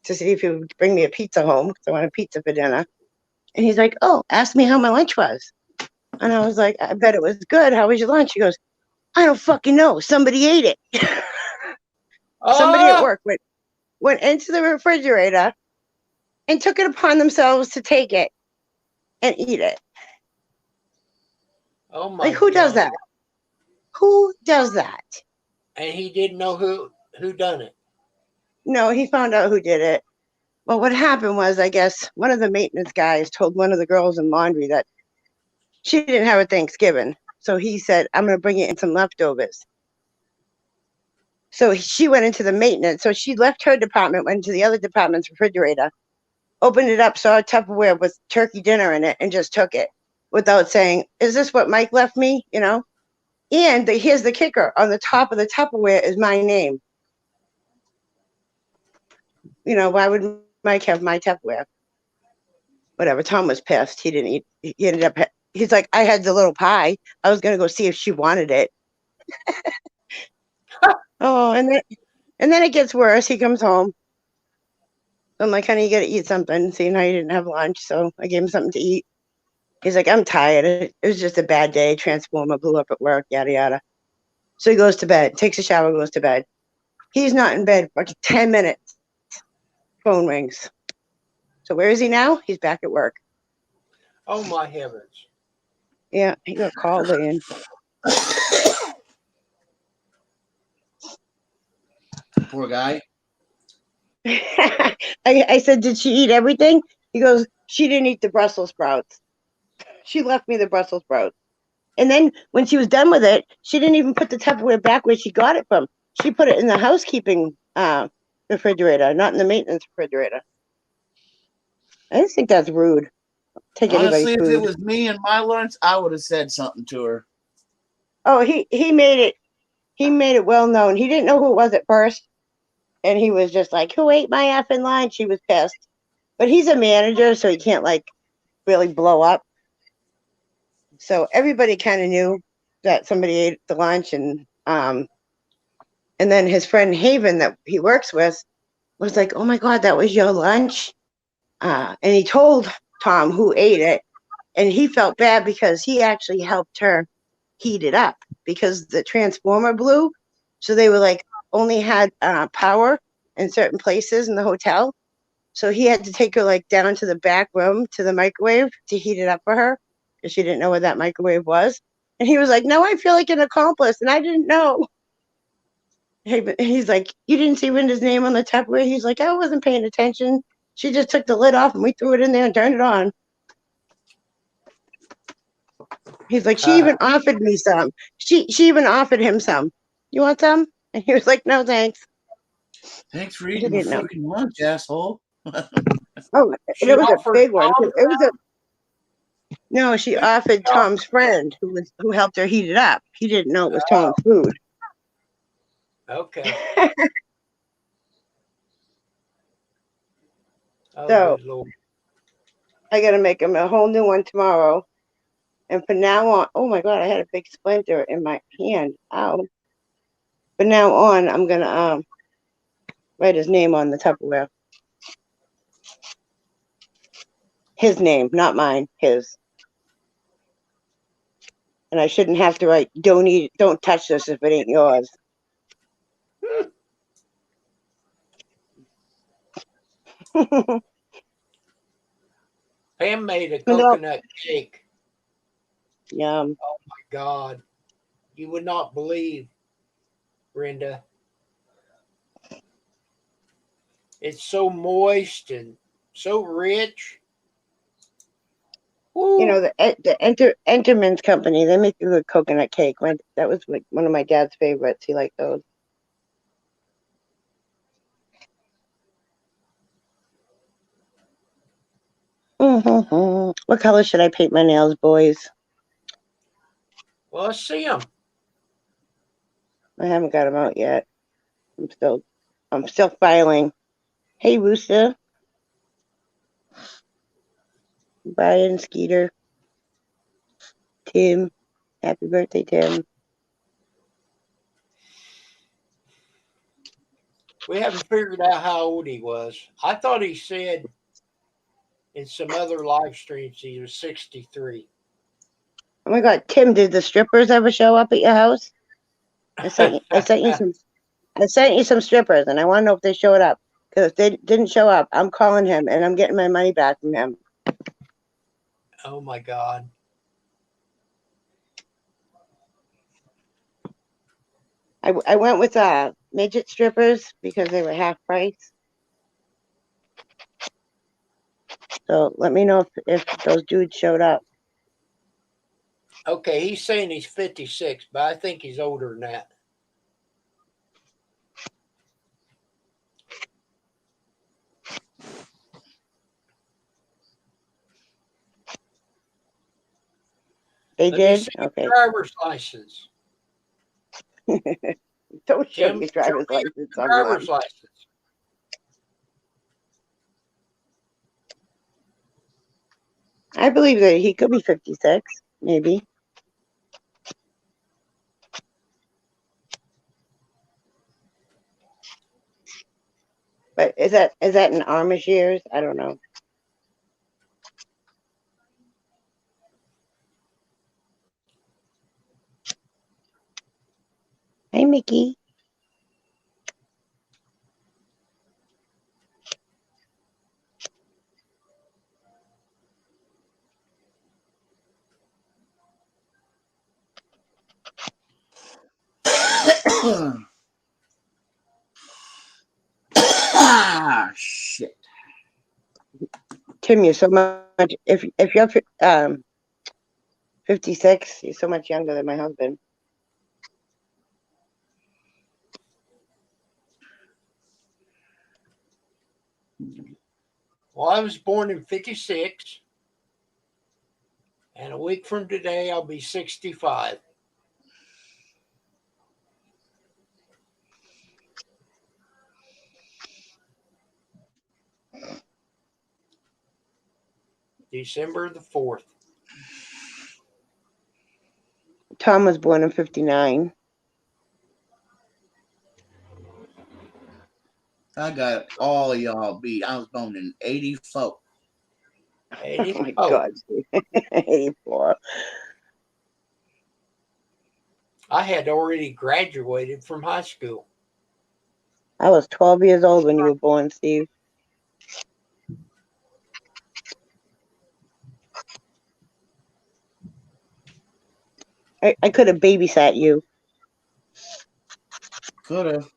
to see if he would bring me a pizza home because I wanted pizza for dinner. And he's like, oh, ask me how my lunch was. And I was like, I bet it was good. How was your lunch? He goes, I don't fucking know. Somebody ate it. Somebody at work went into the refrigerator and took it upon themselves to take it and eat it. Oh my! Like, who does God. that? Who does that? And he didn't know who done it. No, he found out who did it. Well, what happened was, I guess, one of the maintenance guys told one of the girls in laundry that she didn't have a Thanksgiving. So he said, I'm going to bring you in some leftovers. So she went into the maintenance. So she left her department, went into the other department's refrigerator, opened it up, saw a Tupperware with turkey dinner in it, and just took it without saying, is this what Mike left me? You know? And here's the kicker. On the top of the Tupperware is my name. You know, why would Mike have my Tupperware? Whatever. Tom was pissed. He didn't eat. He ended up, he's like, I had the little pie. I was going to go see if she wanted it. Oh, and then it gets worse. He comes home. I'm like, honey, you got to eat something. Seeing how you didn't have lunch. So I gave him something to eat. He's like, I'm tired. It was just a bad day. Transformer blew up at work, yada, yada. So he goes to bed, takes a shower, goes to bed. He's not in bed for 10 minutes. Phone rings. So where is he now? He's back at work. Oh my heavens! Yeah, he got called in. Poor guy. I said, did she eat everything? He goes, she didn't eat the Brussels sprouts. She left me the Brussels sprouts. And then when she was done with it, she didn't even put the Tupperware back where she got it from. She put it in the housekeeping refrigerator, not in the maintenance refrigerator. I just think that's rude. Take Honestly, anybody's if it food. was me and my lunch, I would have said something to her. Oh, he made it well known. He didn't know who it was at first. And he was just like, who ate my effing lunch? He was pissed. But he's a manager, so he can't like really blow up. So everybody kind of knew that somebody ate the lunch, and then his friend Haven that he works with was like, "Oh my God, that was your lunch," and he told Tom who ate it, and he felt bad because he actually helped her heat it up because the transformer blew, so they were like only had power in certain places in the hotel, so he had to take her like down to the back room to the microwave to heat it up for her because she didn't know where that microwave was. And he was like, "No, I feel like an accomplice, and I didn't know." He's like, "You didn't see Linda's name on the Tupperware?" He's like, "I wasn't paying attention. She just took the lid off and we threw it in there and turned it on." He's like, "She even offered me some. She even offered him some. You want some?" And he was like, "No, thanks." Thanks for He eating the didn't know. freaking lunch, asshole. Oh, and She it was a offered big one. Tom It was a no. She offered that? Tom's friend who helped her heat it up. He didn't know it was Tom's food. Okay. Oh, So good Lord. I got to make him a whole new one tomorrow. And from now on, oh my God, I had a big splinter in my hand. Ow. From now on, I'm gonna write his name on the Tupperware. His name, not mine. His. And I shouldn't have to write, don't touch this if it ain't yours. Pam made a No, coconut cake. yum. Oh my God. You would not believe, Brenda. It's so moist and so rich. You Woo. know, the Enterman's company, they make a good coconut cake. That was like one of my dad's favorites. He liked those. What color should I paint my nails, boys? Well, let's see them. I haven't got them out yet. I'm still filing. Hey, Rooster, Brian, Skeeter, Tim. Happy birthday, Tim. We haven't figured out how old he was. I thought he said in some other live streams he was 63. Oh my God, Tim, did the strippers ever show up at your house? I sent you some strippers, and I want to know if they showed up. Because if they didn't show up, I'm calling him, and I'm getting my money back from him. Oh my God. I went with midget strippers because they were half price. So let me know if those dudes showed up. Okay, he's saying he's 56, but I think he's older than that. They Let me did? see Okay. your driver's license. Don't show Tim, me show driver's me your license, someone. driver's license. I believe that he could be 56, maybe. But is that in Amish years? I don't know. Hey, Mickey. Ah, shit. Tim, you're so much. If you're 56, you're so much younger than my husband. Well, I was born in 56, and a week from today, I'll be 65. December the 4th. Tom was born in 59. I got all of y'all beat. I was born in 84. Oh my 84. God. 84. I had already graduated from high school. I was 12 years old when you were born, Steve. I could have babysat you. Could have.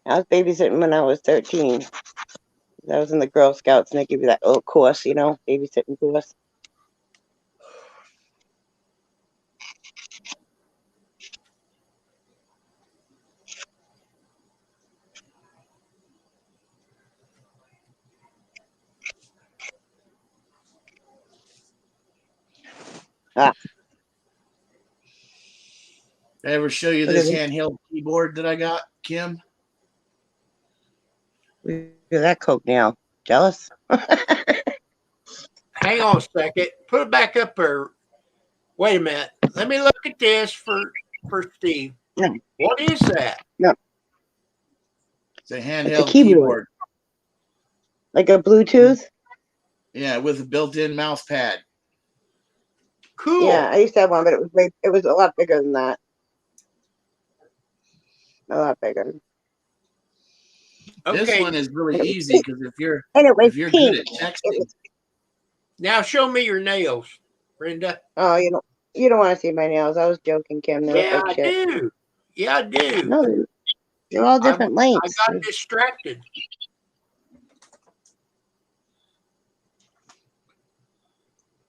I was babysitting when I was 13. I was in the Girl Scouts, and they give you that little course, you know, babysitting course. Did I ever show you Look this at handheld keyboard that I got, Kim? Look at that Coke now. Jealous? Hang on a second. Put it back up there. Wait a minute. Let me look at this for Steve. No. What is that? It's a It's a handheld keyboard. keyboard. Like a Bluetooth? Yeah, with a built-in mouse pad. Cool. Yeah, I used to have one, but it was a lot bigger than that. A lot bigger. This Okay. one is really And it was easy because if you're And it was good pink. at It texting, was, Now show me your nails, Brenda. oh, you don't want to see my nails. I was joking, Kim. They look Yeah, like I shit. do. Yeah, I do. No, they're all different I lengths. got distracted.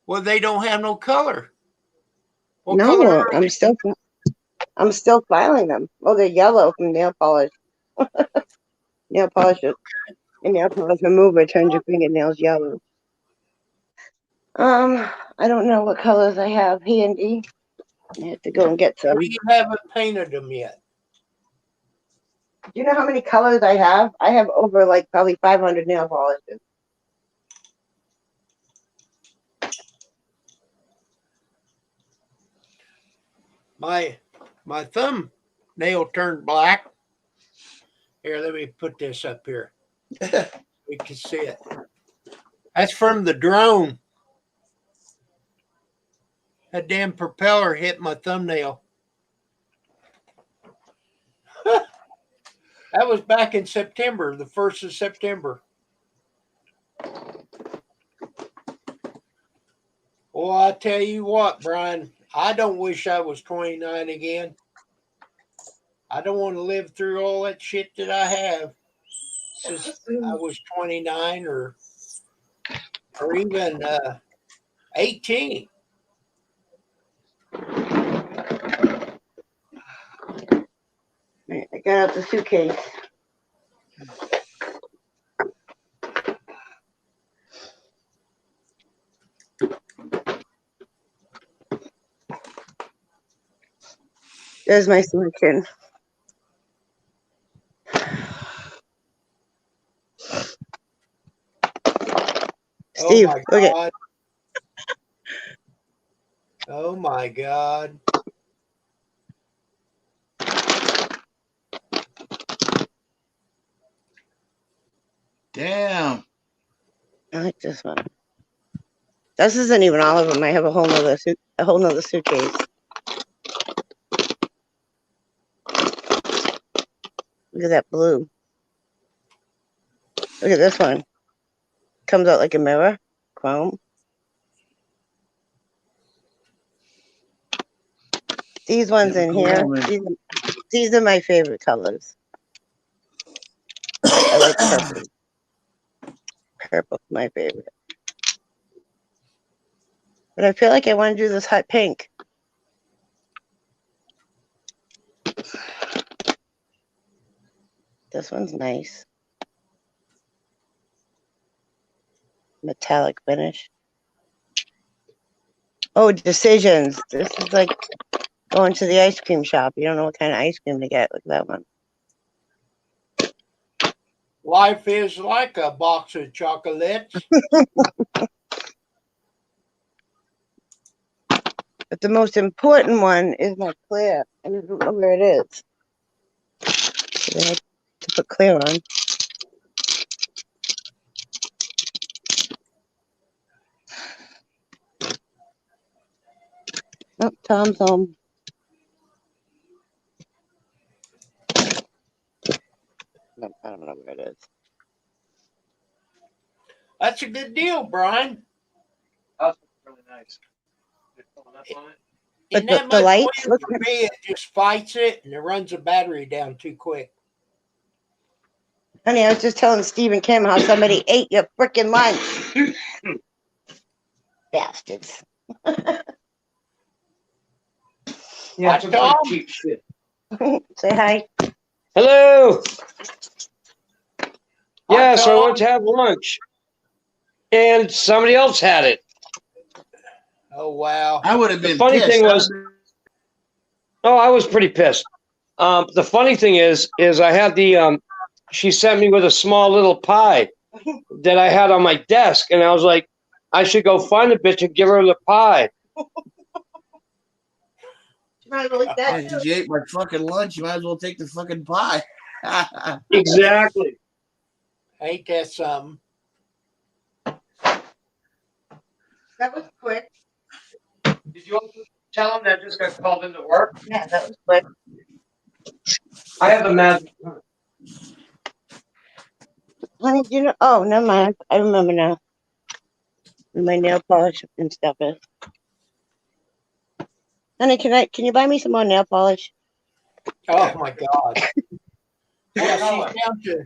Well, they don't have no color. What color No, are they? I'm still filing them. Oh, they're yellow from nail polish. Nail polish and nail polish remover turns your fingernails yellow. I don't know what colors I have handy. I have to go and get some. You haven't painted them yet. Do you know how many colors I have? I have over like probably 500 nail polishes. My thumb nail turned black. Here, let me put this up here. We can see it. That's from the drone. That damn propeller hit my thumbnail. That was back in September, the 1st of September. Well, I tell you what, Brian, I don't wish I was 29 again. I don't want to live through all that shit that I have since I was 29 or even 18. Right, I got out the suitcase. There's my selection. Steve, Oh my look at God. Oh my God. damn. I like this one. This isn't even all of them. I have a whole nother suitcase. Look at that blue. Look at this one. Comes out like a mirror. Chrome. These ones in here. These are my favorite colors. I like purple. Purple's my favorite. But I feel like I want to do this hot pink. This one's nice. Metallic finish. Oh, decisions. This is like going to the ice cream shop. You don't know what kind of ice cream to get. Look at that one. Life is like a box of chocolates. But the most important one is my clear. I don't know where it is. I have to put clear on. Oh, Tom's home. No, I don't know where it is. That's a good deal, Brian. That's really nice. But Isn't that the much lights, wind look, for me? It just fights it and it runs the battery down too quick. honey, I was just telling Steve and Kim how somebody ate your freaking lunch. Bastards. Yeah, Hi, it's some Tom. cheap shit. Say hi. Hello. Hi, Yeah, so I Tom. went to have lunch, and somebody else had it. Oh, wow. I would have The been funny pissed. thing was, oh, I was pretty pissed. The funny thing is I had the she sent me with a small little pie that I had on my desk, and I was like, I should go find the bitch and give her the pie. Yeah, since you ate my fucking lunch, you might as well take the fucking pie. Exactly. Ain't that something? That was quick. Did you also tell him that I just got called into work? Yeah, that was quick. I have the magic. Honey, do you know? Oh, never mind. I remember now. Where my nail polish and stuff is. Honey, can you buy me some more nail polish? Oh, my God. Yeah, she's down to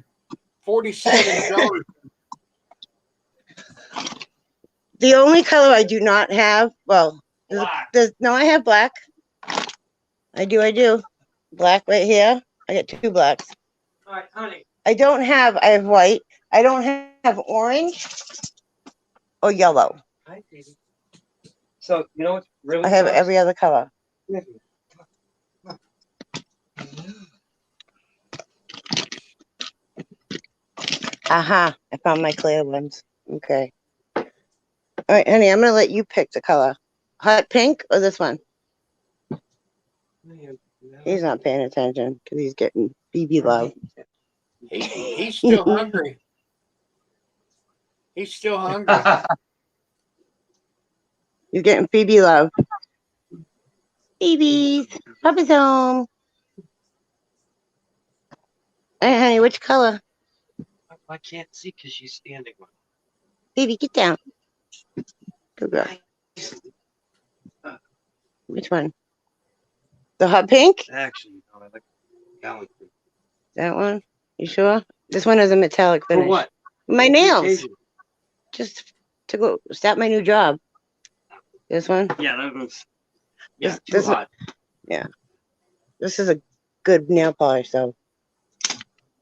$47. The only color I do not have, well, Black. no, I have black. I do. Black right here. I got two blacks. All right, honey. I have white. I don't have orange or yellow. Hi, baby. So, you know what's really I have nice? every other color. Aha, I found my clear ones. Okay. All right, honey, I'm going to let you pick the color. Hot pink or this one? He's not paying attention because he's getting BB love. He's still hungry. He's still hungry. He's getting Phoebe love. Phoebe's. Papa's home. Hey, honey, which color? I can't see because she's standing one. Phoebe, get down. Good girl. Which one? The hot pink? Actually, no, I like that one. That one? You sure? This one has a metallic For finish. what? My What nails. occasion? Just to go start my new job. This one? Yeah, that was. Yeah, This- too this- hot. This is a good nail polish, though.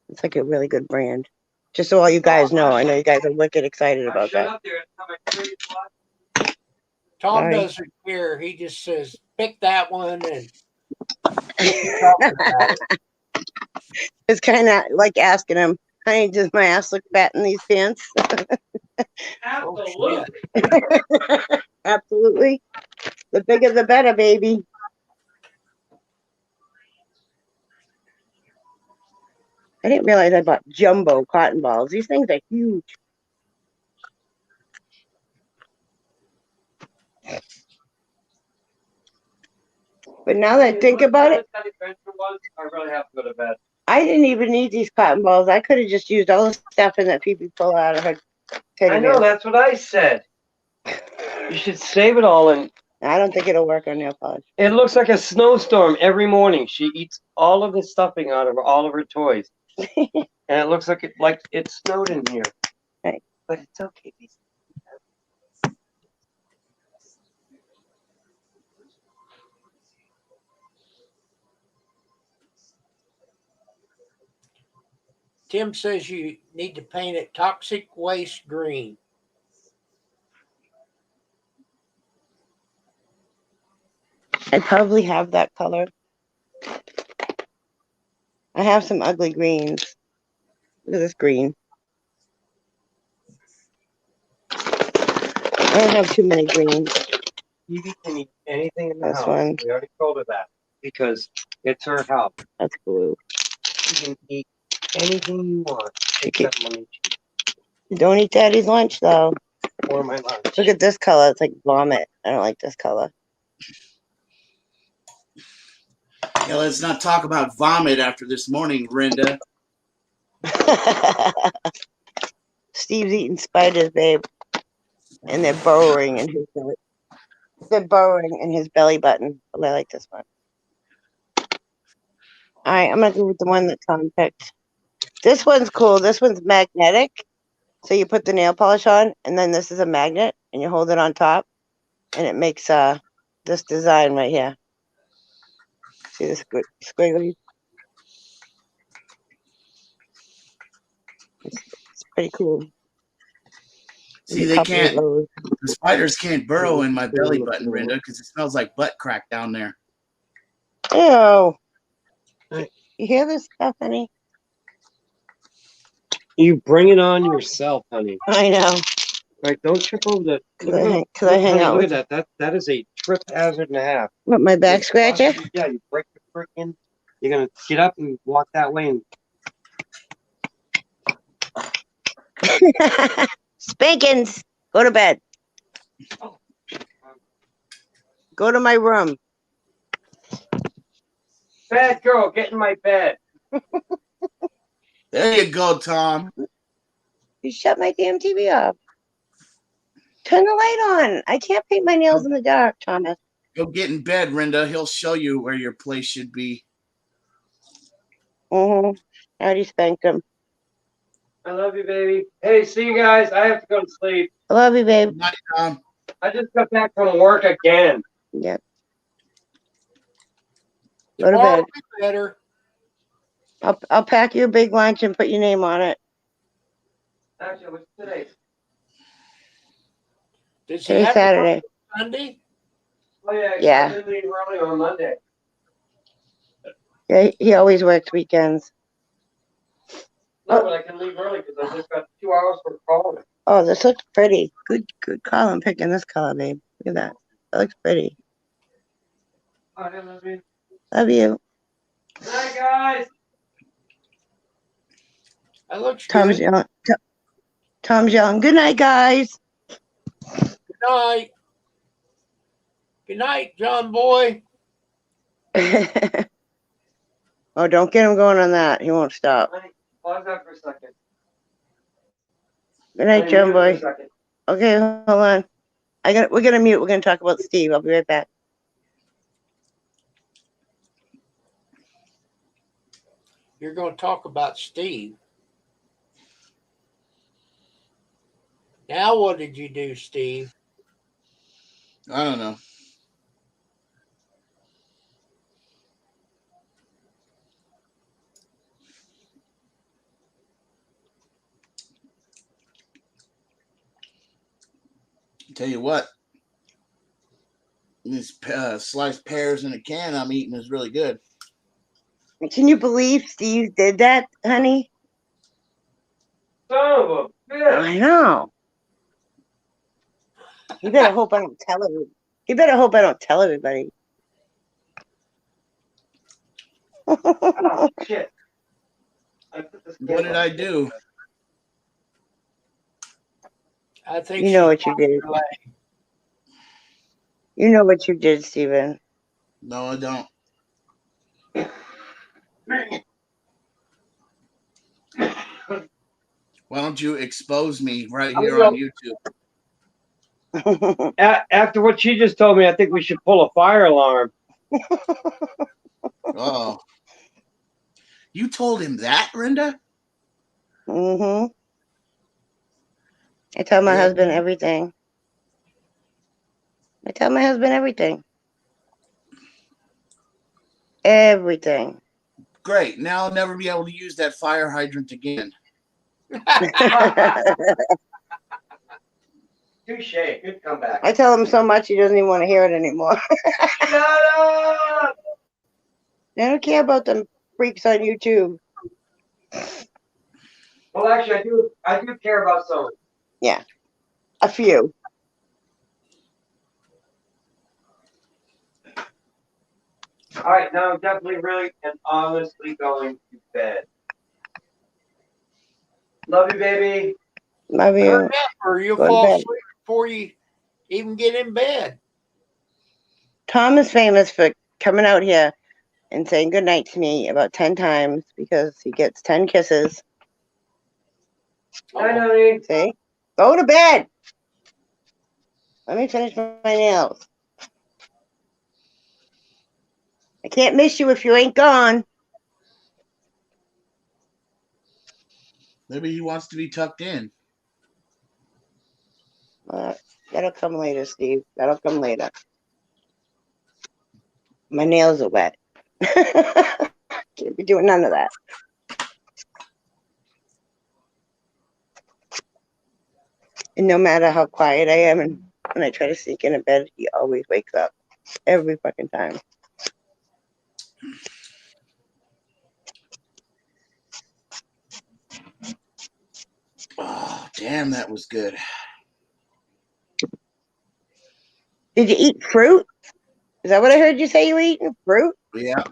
It's like a really good brand. Just so all you guys know, I know you guys are wicked excited I about shut that. up there at 3 o'clock. Tom Sorry. doesn't care. He just says, pick that one and talk about it. It's kind of like asking him, honey, does my ass look fat in these pants? Absolutely. Absolutely. The bigger the better, baby. I didn't realize I bought jumbo cotton balls. These things are huge. But now that I think about it, That adventure was, I really have to go to bed. I didn't even need these cotton balls. I could have just used all the stuff in that Phoebe pull out of her teddy I know, bear. that's what I said. You should save it all, and I don't think it'll work on nail polish. it looks like a snowstorm every morning. She eats all of the stuffing out of all of her toys, and it looks like it snowed in here. Right. But it's okay. Tim says you need to paint it toxic waste green. I probably have that color. I have some ugly greens. Look at this green. I don't have too many greens. Evie can eat anything in the This house. one. We already told her that because it's her house. That's blue. You can eat anything you want except money cheese Don't eat daddy's lunch though. or my lunch. Look at this color. It's like vomit. I don't like this color. Yeah, let's not talk about vomit after this morning, Rinda. Steve's eating spiders, babe. And they're burrowing in his belly. They're burrowing in his belly button. Oh, I like this one. All right, I'm gonna go with the one that Tom picked. This one's cool. This one's magnetic. So you put the nail polish on, and then this is a magnet, and you hold it on top, and it makes this design right here. See this good squiggly? It's pretty cool. See, they can't. The spiders can't burrow in my belly button, Rinda, because it smells like butt crack down there. Ew. You hear this stuff, honey? You bring it on yourself, honey. I know. All right, don't trip over the. Cause I hang honey, out look with at that. That is a trip hazard and a half. what, my back scratcher. Yeah, you break the freaking. You're gonna get up and walk that way and. Spankins. Go to bed. Go to my room. Bad girl, get in my bed. There you go, Tom. You shut my damn TV off. Turn the light on. I can't paint my nails in the dark, Thomas. Go get in bed, Rinda. He'll show you where your place should be. I already spanked him. I love you, baby. Hey, see you guys. I have to go to sleep. I love you, babe. Good night, Tom. I just got back from work again. Yep. Go to Tomorrow bed. will be better. I'll pack you a big lunch and put your name on it. Actually, what's today? Did she Today's have to work Saturday. Sunday? Oh yeah. Yeah. I didn't leave early on Monday. Yeah, he always works weekends. No, but I can leave early because I just got 2 hours for calling. Oh, this looks pretty. Good call. I'm picking this color, babe. Look at that. That looks pretty. I love you. Love you. Good night, guys. That looks Tom's good. yelling. Tom's yelling. Good night, guys. Good night. Good night, John boy. Oh, don't get him going on that. He won't stop. Honey, pause that for a second. Good night, Honey, John mute for a boy. second. Okay, hold on. We're gonna mute. We're gonna talk about Steve. I'll be right back. You're going to talk about Steve. Now, what did you do, Steve? I don't know. Tell you what, these sliced pears in a can I'm eating is really good. Can you believe Steve did that, honey? Son of a bitch. I know. You better hope I don't tell everybody. You better hope I don't tell everybody. Oh, shit. What did I do? I think You know she what you did. play. You know what you did, Steven. No, I don't. Why don't you expose me right here on YouTube? After what she just told me, I think we should pull a fire alarm. Oh. You told him that, Rinda? I tell my Yeah. husband everything. I tell my husband everything. Everything. Great. Now I'll never be able to use that fire hydrant again. Touche. Good comeback. I tell him so much he doesn't even want to hear it anymore. Shut up! I don't care about them freaks on YouTube. Well, actually, I do care about some. A few. All right, now I'm definitely really and honestly going to bed. Love you, baby. Love Hurry you. up, or you'll Go to fall bed. asleep before you even get in bed. Tom is famous for coming out here and saying goodnight to me about 10 times because he gets 10 kisses. Night, Oh, honey. See? Go to bed. Let me finish my nails. I can't miss you if you ain't gone. Maybe he wants to be tucked in. That'll come later, Steve. That'll come later. My nails are wet. Can't be doing none of that. And no matter how quiet I am, and when I try to sneak into bed, he always wakes up. Every fucking time. Oh, damn, that was good. Did you eat fruit? Is that what I heard you say you were eating? Fruit? Yeah.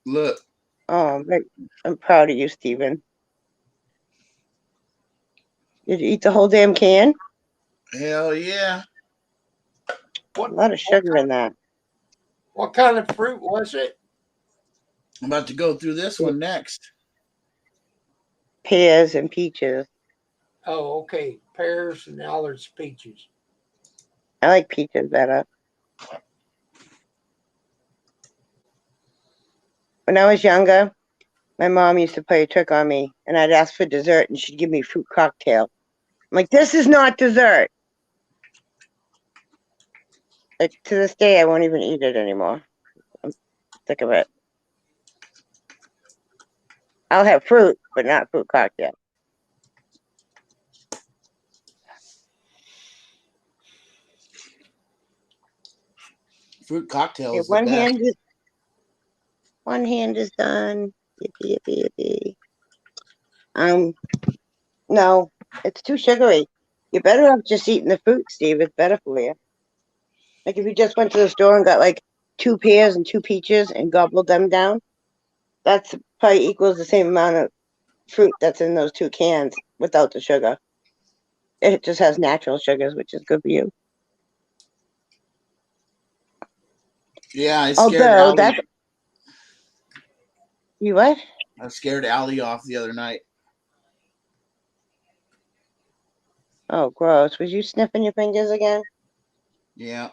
Look. Oh, I'm proud of you, Steven. Did you eat the whole damn can? Hell yeah. A what lot of sugar in that. what kind of fruit was it? I'm about to go through this one next. Pears and peaches. Oh, okay. Pears and Allard's peaches. I like peaches better. When I was younger, my mom used to play a trick on me, and I'd ask for dessert, and she'd give me fruit cocktail. I'm like, this is not dessert. Like, to this day, I won't even eat it anymore. I'm sick of it. I'll have fruit, but not fruit cocktail. Fruit cocktail Okay, is the best. one hand is done. Yippee, yippee, yippee. No, it's too sugary. You're better off just eating the fruit, Steve. It's better for you. Like if you just went to the store and got like 2 pears and 2 peaches and gobbled them down, that's probably equals the same amount of fruit that's in those 2 cans without the sugar. It just has natural sugars, which is good for you. Yeah, I scared Although Allie. you what? I scared Allie off the other night. Oh, gross. Was you sniffing your fingers again? Yeah.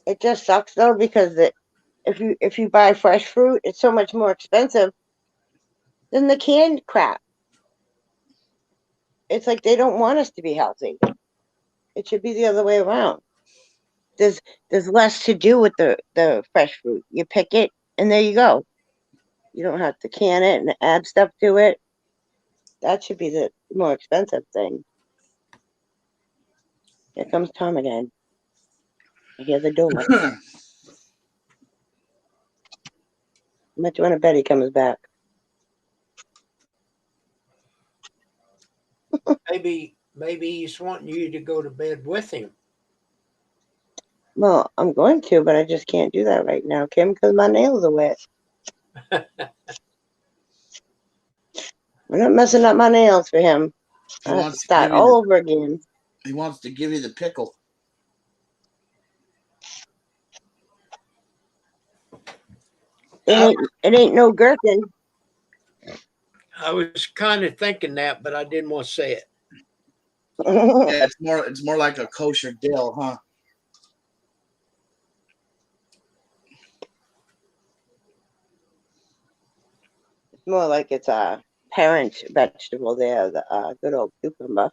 It just sucks though because if you buy fresh fruit, it's so much more expensive than the canned crap. It's like they don't want us to be healthy. It should be the other way around. There's less to do with the fresh fruit. You pick it and there you go. You don't have to can it and add stuff to it. That should be the more expensive thing. Here comes Tom again. I hear the door. How much you want to bet he comes back? Maybe he's wanting you to go to bed with him. Well, I'm going to, but I just can't do that right now, Kim, because my nails are wet. We're not messing up my nails for him. He I have to wants to start give you all over again. he wants to give you the pickle. It ain't no gherkin. I was kind of thinking that, but I didn't want to say it. Yeah, it's more like a kosher dill, huh? It's more like it's a parent vegetable there, the good old cucumber.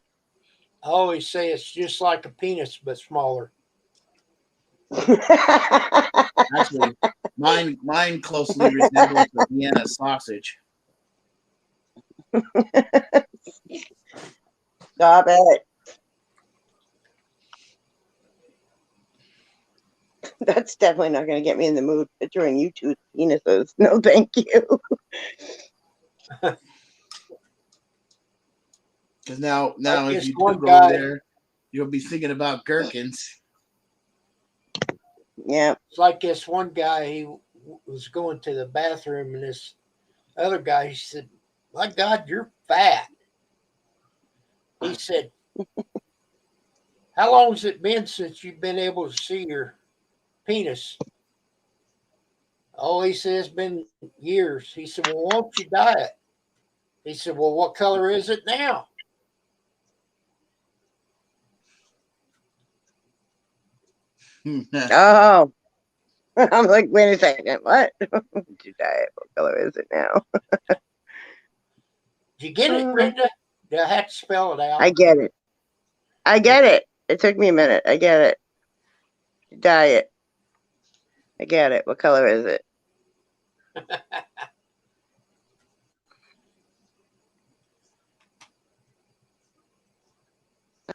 I always say it's just like a penis, but smaller. Actually, mine closely resembles a Vienna sausage. Stop it. That's definitely not going to get me in the mood picturing you two penises. No, thank you. Because now Like if this you do one go over guy, there, you'll be thinking about gherkins. Yeah. It's like this one guy, he was going to the bathroom, and this other guy, he said, "My God, you're fat." He said, "How long has it been since you've been able to see your penis?" Oh, he said, "It's been years." He said, "Well, won't you dye it?" He said, "Well, what color is it now?" Oh. I'm like, wait a second. What? Did you dye it? What color is it now? Did you get it, Brenda? Do I have to spell it out? I get it. I get it. It took me a minute. I get it. Dye it. I get it. What color is it?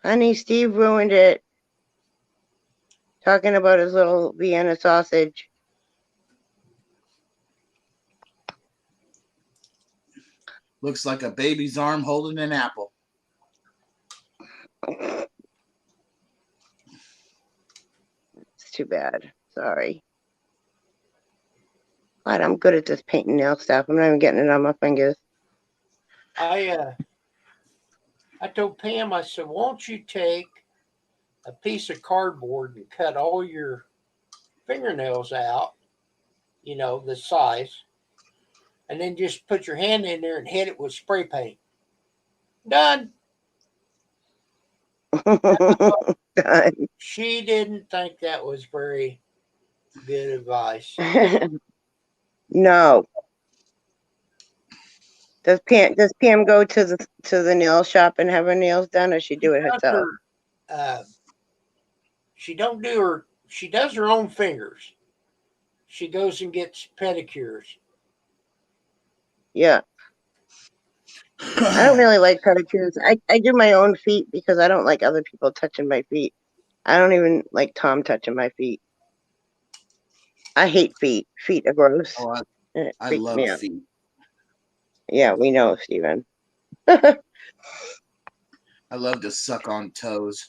Honey, Steve ruined it. Talking about his little Vienna sausage. Looks like a baby's arm holding an apple. It's too bad. Sorry. God, I'm good at this painting nail stuff. I'm not even getting it on my fingers. I told Pam, I said, "Won't you take a piece of cardboard and cut all your fingernails out, you know, the size, and then just put your hand in there and hit it with spray paint." Done. Done. She didn't think that was very good advice. No. Does Pam go to the nail shop and have her nails done, or she do it herself? She don't do her. She does her own fingers. She goes and gets pedicures. Yeah. I don't really like pedicures. I do my own feet because I don't like other people touching my feet. I don't even like Tom touching my feet. I hate feet. Feet are gross. Oh, And it I freaks love me out. feet. Yeah, we know, Steven. I love to suck on toes.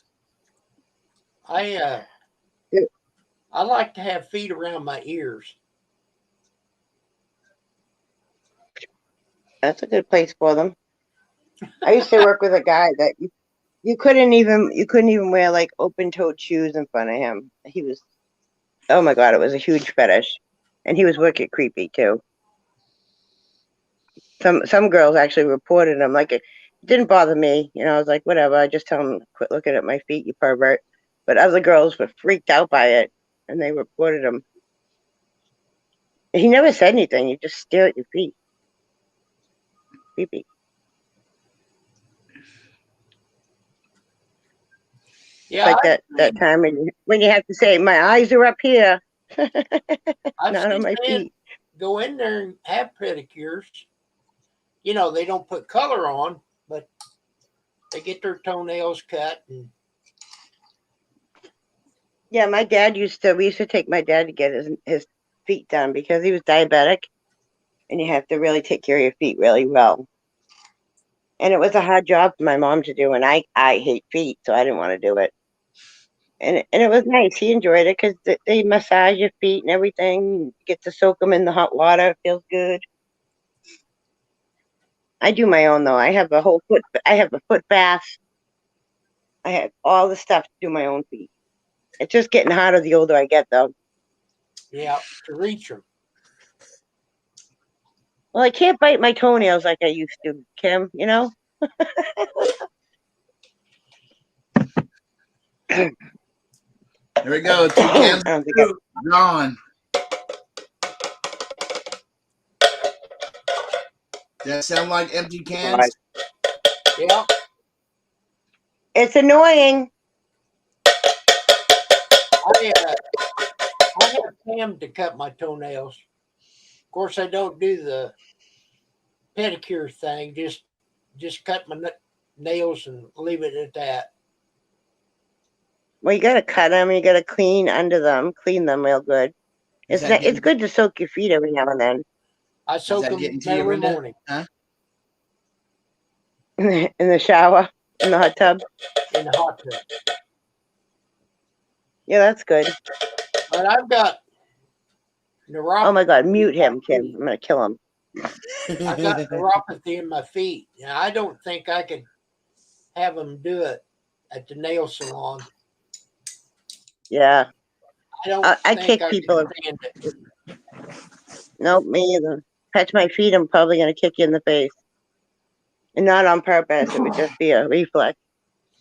I like to have feet around my ears. That's a good place for them. I used to work with a guy that you couldn't even wear like open-toed shoes in front of him. He was, oh my God, it was a huge fetish, and he was wicked creepy too. Some girls actually reported him. Like it didn't bother me, I was like, whatever. I just tell him, quit looking at my feet, you pervert. But other girls were freaked out by it, and they reported him. He never said anything. You just stare at your feet. Creepy. Yeah, Like that time when you have to say, my eyes are up here, I've not on seen my men feet. go in there and have pedicures. You know, they don't put color on, but they get their toenails cut. And Yeah, we used to take my dad to get his feet done because he was diabetic, and you have to really take care of your feet really well. And it was a hard job for my mom to do, and I hate feet, so I didn't want to do it. And it was nice. He enjoyed it because they massage your feet and everything. You get to soak them in the hot water. It feels good. I do my own though. I have a foot bath. I have all the stuff to do my own feet. It's just getting harder the older I get though. yeah, to reach them. Well, I can't bite my toenails like I used to, Kim, There we go. 2 cans I don't think gone. That sound like empty cans? Yeah, it's annoying. I have Pam to cut my toenails. Of course, I don't do the pedicure thing. Just cut my nails and leave it at that. Well, you gotta cut them. You gotta clean them real good. It's good to soak your feet every now and then. I soak them every morning. Huh? In the shower, in the hot tub. In the hot tub. Yeah, that's good. But I've got neuropathy. Oh my God, mute him, Kim. I'm gonna kill him. I've got neuropathy in my feet. Now, I don't think I could have them do it at the nail salon. Yeah, I don't I think kick I people. could stand it. Nope, me either. Touch my feet, I'm probably gonna kick you in the face, and not on purpose. It would just be a reflex.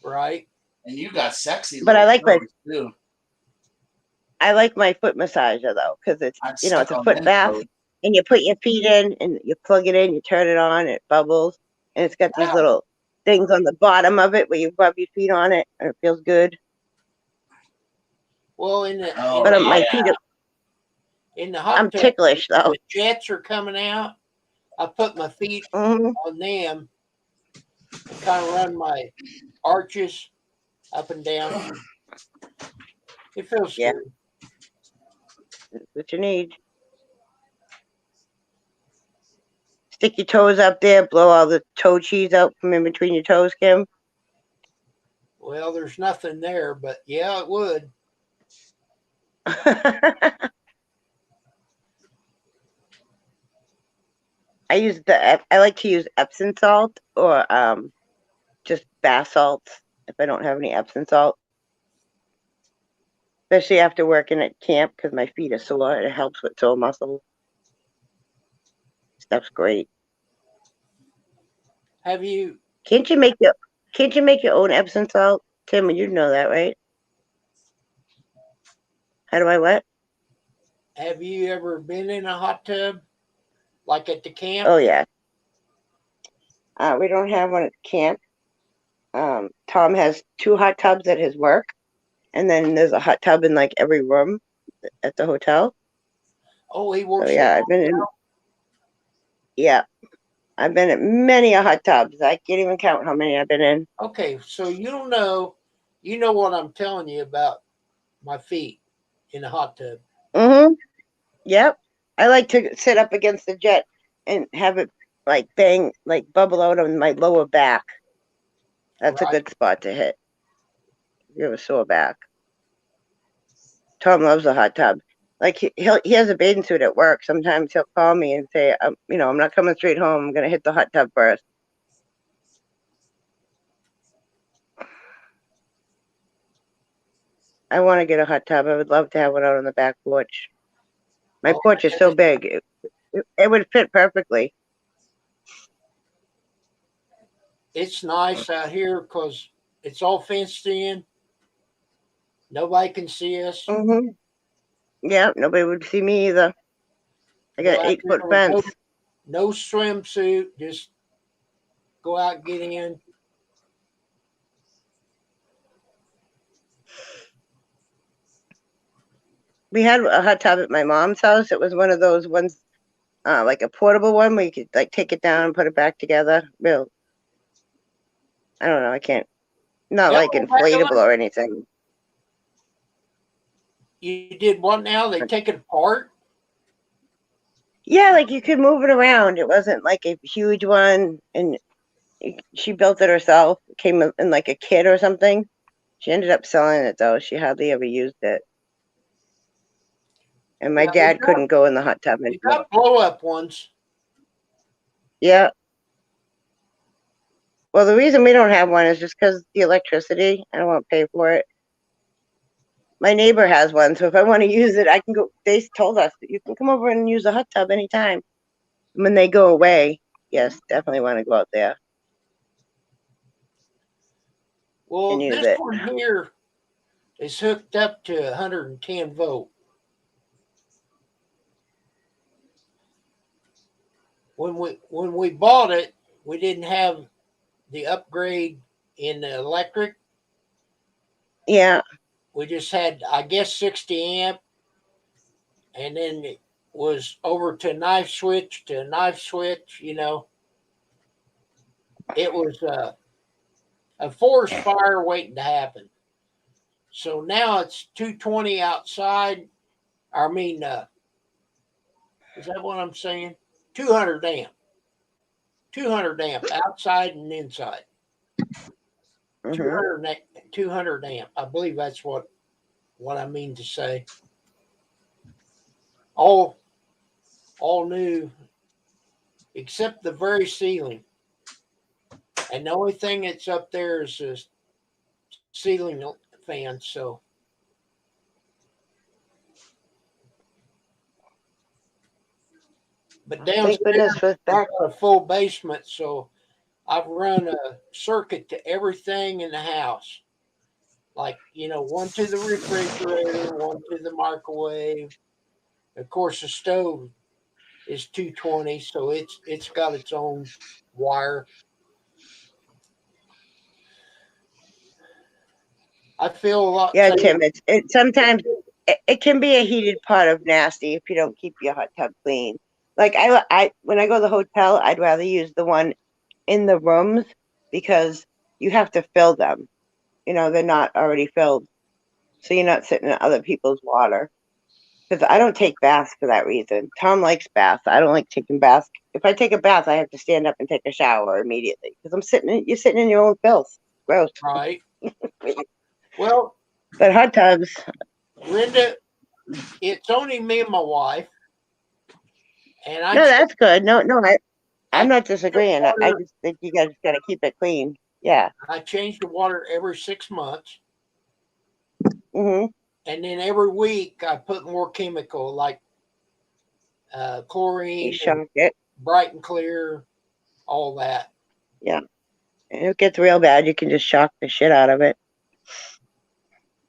Right? And you got sexy. But I like my toes, too. foot massager though, because it's I'd it's suck a on foot them bath, toes. and you put your feet in, and you plug it in, you turn it on, it bubbles, and it's got these Ow. little things on the bottom of it where you rub your feet on it, and it feels good. Well, in the Oh, But yeah. my feet, in the hot I'm tub, ticklish though. the jets are coming out. I put my feet Hmm. on them and kind of run my arches up and down. It feels Yeah. good. That's what you need. Stick your toes up there, blow all the toe cheese out from in between your toes, Kim. Well, there's nothing there, but yeah, it would. I like to use Epsom salt or just bath salts if I don't have any Epsom salt. Especially after working at camp because my feet are sore. It helps with sore muscles. Stuff's great. Have you Can't you make your own Epsom salt, Tim? You know that, right? How do I what? have you ever been in a hot tub like at the camp? Oh yeah. We don't have one at camp. Tom has 2 hot tubs at his work, and then there's a hot tub in like every room at the hotel. Oh, he So works. yeah, at I've been in many a hot tubs. I can't even count how many I've been in. Okay, so you know what I'm telling you about my feet in the hot tub. Mm-hmm. Yep. I like to sit up against the jet and have it like bang, like bubble out on my lower back. That's a Right. good spot to hit. If you have a sore back. Tom loves a hot tub. Like he has a bathing suit at work. Sometimes he'll call me and say, I'm not coming straight home. I'm gonna hit the hot tub first. I want to get a hot tub. I would love to have one out on the back porch. My Oh, porch is so big. It would fit perfectly. It's nice out here because it's all fenced in. Nobody can see us. Mm-hmm. Yeah, nobody would see me either. I got Go an out 8-foot there with fence. No swimsuit. Just go out and get in. We had a hot tub at my mom's house. It was one of those ones, like a portable one where you could like take it down and put it back together. Real, I don't know. I can't. Not Yeah, like inflatable or anything. You did what now? They take it apart? Yeah, like you could move it around. It wasn't like a huge one, and she built it herself. It came in like a kit or something. She ended up selling it though. She hardly ever used it. And my Yeah, dad couldn't go in the hot tub You anymore. got blow up ones. Yeah. Well, the reason we don't have one is just because the electricity. I don't want to pay for it. My neighbor has one, so if I want to use it, I can go. They told us that you can come over and use the hot tub anytime. When they go away, yes, definitely want to go out there Well, and use this it. one here is hooked up to 110 volt. When we bought it, we didn't have the upgrade in the electric. Yeah. We just had, I guess, 60 amp, and then it was over to knife switch to knife switch. It was a forest fire waiting to happen. So now it's 220 outside. I mean, is that what I'm saying? 200 amp. 200 amp outside and inside. Mm-hmm. 200 amp. I believe that's what I mean to say. all new, except the very ceiling. And the only thing that's up there is a ceiling fan. So, but downstairs Thank goodness for I've back. got a full basement, so I've run a circuit to everything in the house. Like, one to the refrigerator, one to the microwave. Of course, the stove is 220, so it's got its own wire. I feel a lot Yeah, safer. Tim, it sometimes it can be a heated pot of nasty if you don't keep your hot tub clean. Like I when I go to the hotel, I'd rather use the one in the rooms because you have to fill them. They're not already filled, so you're not sitting in other people's water. Because I don't take baths for that reason. Tom likes baths. I don't like taking baths. If I take a bath, I have to stand up and take a shower immediately because you're sitting in your own filth. Gross. Right. Well, But hot tubs, Linda, it's only me and my wife, and no, that's good. No, I'm not I disagreeing. I just think you guys got to keep it clean. Yeah. change the water every 6 months, Hmm. and then every week I put more chemical like You chlorine, and shock it. bright and clear, all that. Yeah. And if it gets real bad, you can just shock the shit out of it.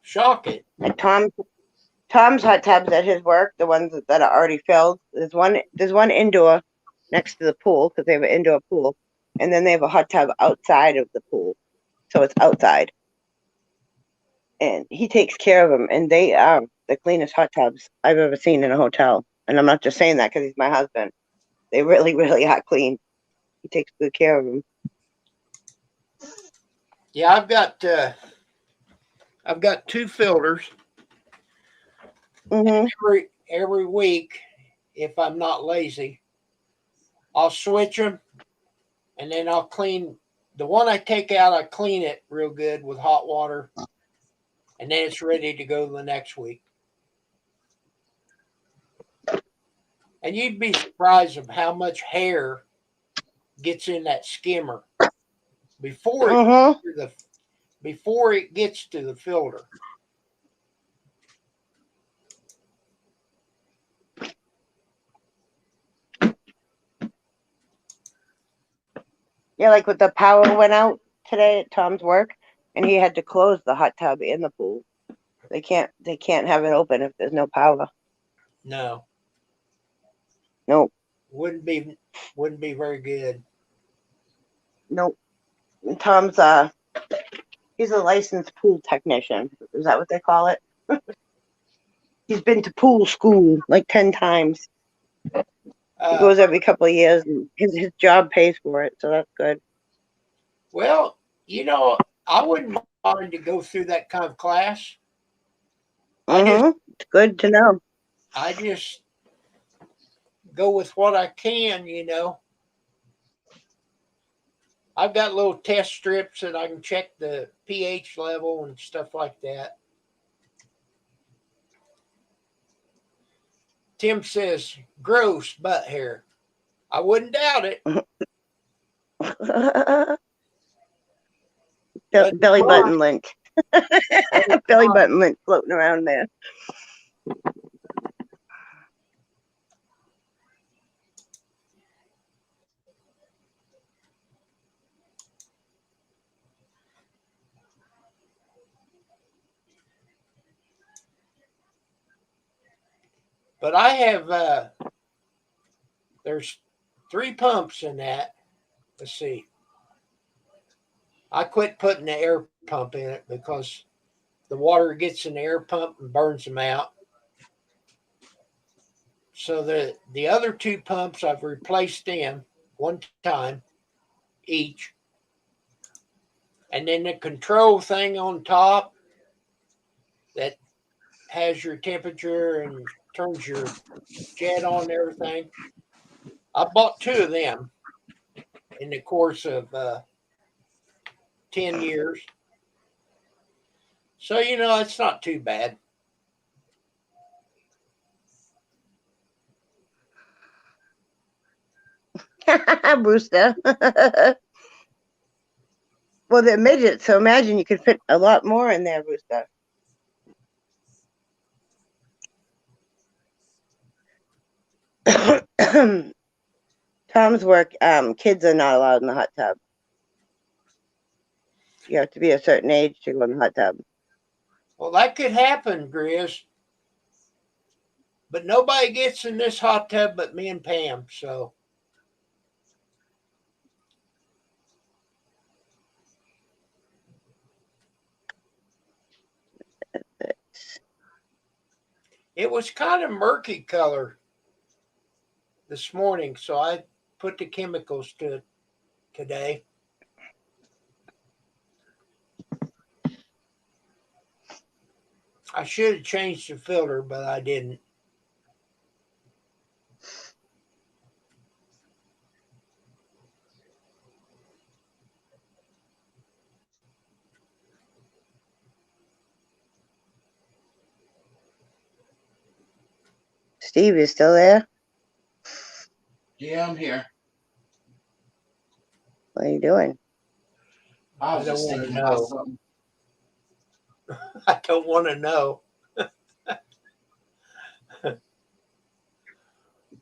Shock it. Like Tom's hot tubs at his work, the ones that are already filled. There's one indoor next to the pool because they have an indoor pool, and then they have a hot tub outside of the pool, so it's outside. And he takes care of them, and they are the cleanest hot tubs I've ever seen in a hotel. And I'm not just saying that because he's my husband. They really, really are clean. He takes good care of them. Yeah, I've got 2 filters. Hmm. Every week, if I'm not lazy, I'll switch them, and then I'll clean the one I take out. I clean it real good with hot water, and then it's ready to go the next week. And you'd be surprised of how much hair gets in that skimmer before it Hmm. gets to before it gets to the filter. Yeah, like with the power went out today at Tom's work, and he had to close the hot tub in the pool. They can't have it open if there's no power. No, Nope. wouldn't be very good. Nope. And Tom's he's a licensed pool technician. Is that what they call it? He's been to pool school like 10 times. He goes every couple of years, and his job pays for it, so that's good. Well, I wouldn't mind to go through that kind of class. It's good to know. I just go with what I can. I've got little test strips that I can check the pH level and stuff like that. Tim says, gross butt hair. I wouldn't doubt it. Belly button link. Belly button link floating around there. But I have, there's 3 pumps in that. Let's see. I quit putting the air pump in it because the water gets in the air pump and burns them out. So the other 2 pumps, I've replaced them one time each. And then the control thing on top that has your temperature and turns your jet on and everything. I bought 2 of them in the course of 10 years. So, it's not too bad. Brewster. Well, they're midgets, so imagine you could fit a lot more in there, Brewster. Tom's work, kids are not allowed in the hot tub. You have to be a certain age to go in the hot tub. Well, that could happen, Grizz. But nobody gets in this hot tub but me and Pam, so. It was kind of murky color this morning, so I put the chemicals to it today. I should have changed the filter, but I didn't. Steve, you still there? Yeah, I'm here. What are you doing? I was I don't just wanna thinking know. about something. I don't want to know.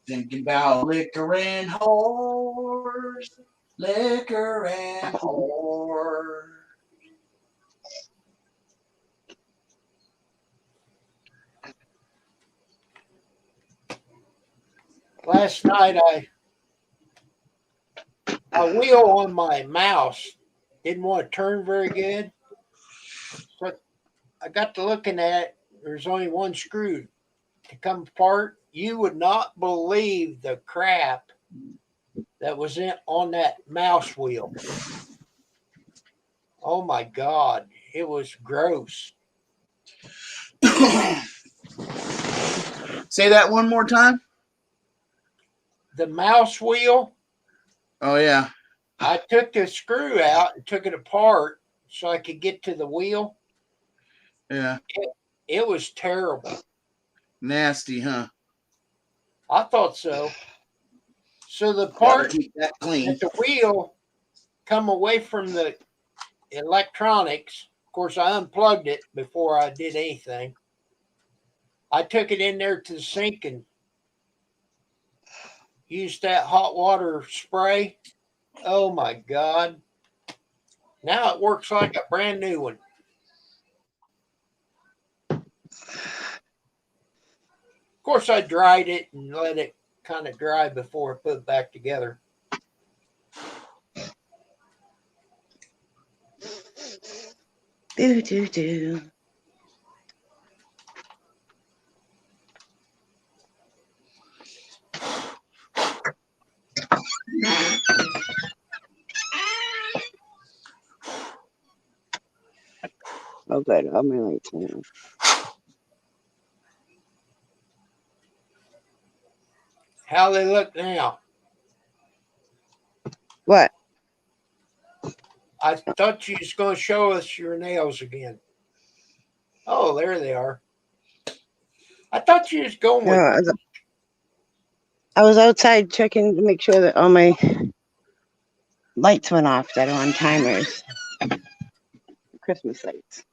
Thinking about liquor and whores. Liquor and whores. Last night, my wheel on my mouse didn't want to turn very good. So I got to looking at it. There's only one screw to come apart. You would not believe the crap that was on that mouse wheel. Oh my God. It was gross. Say that one more time. The mouse wheel, Oh yeah. I took the screw out and took it apart so I could get to the wheel. Yeah. It was terrible. Nasty, huh? I thought so. So the Gotta part keep that clean. at the wheel come away from the electronics. Of course, I unplugged it before I did anything. I took it in there to the sink and used that hot water spray. Oh my God. Now it works like a brand new one. Of course, I dried it and let it kind of dry before I put it back together. Do, do, do. Oh, good. I'm really excited. How they look now? What? I thought you was going to show us your nails again. Oh, there they are. I thought you was going No, with I was outside checking to make sure that all my lights went off that are on timers. Christmas lights.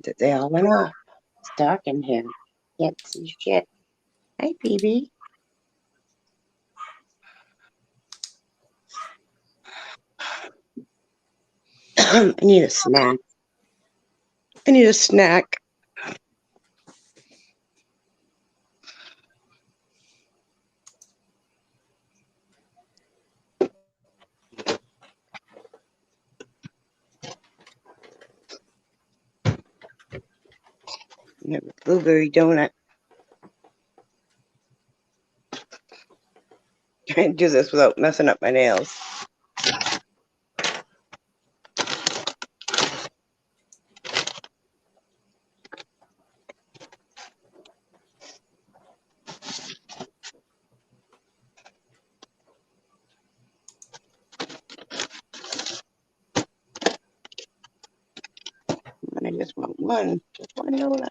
That they all went off. It's dark in here. Can't see shit. Hi, BB. I need a snack. I need a snack. I have a blueberry donut. Trying to do this without messing up my nails. And I just want one donut.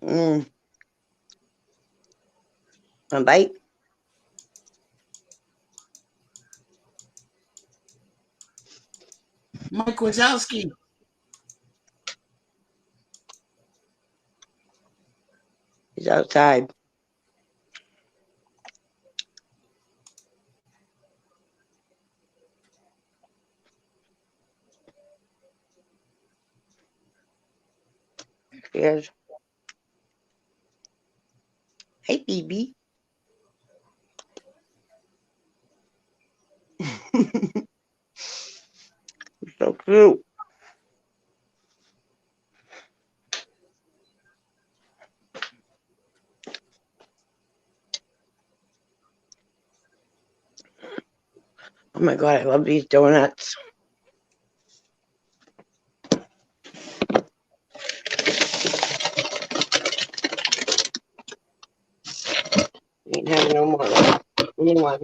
Mm. A bite? Mike Wazowski. He's outside. Yes. Hey, BB. So cute. Oh my god, I love these donuts. Ain't having no more. Anyone.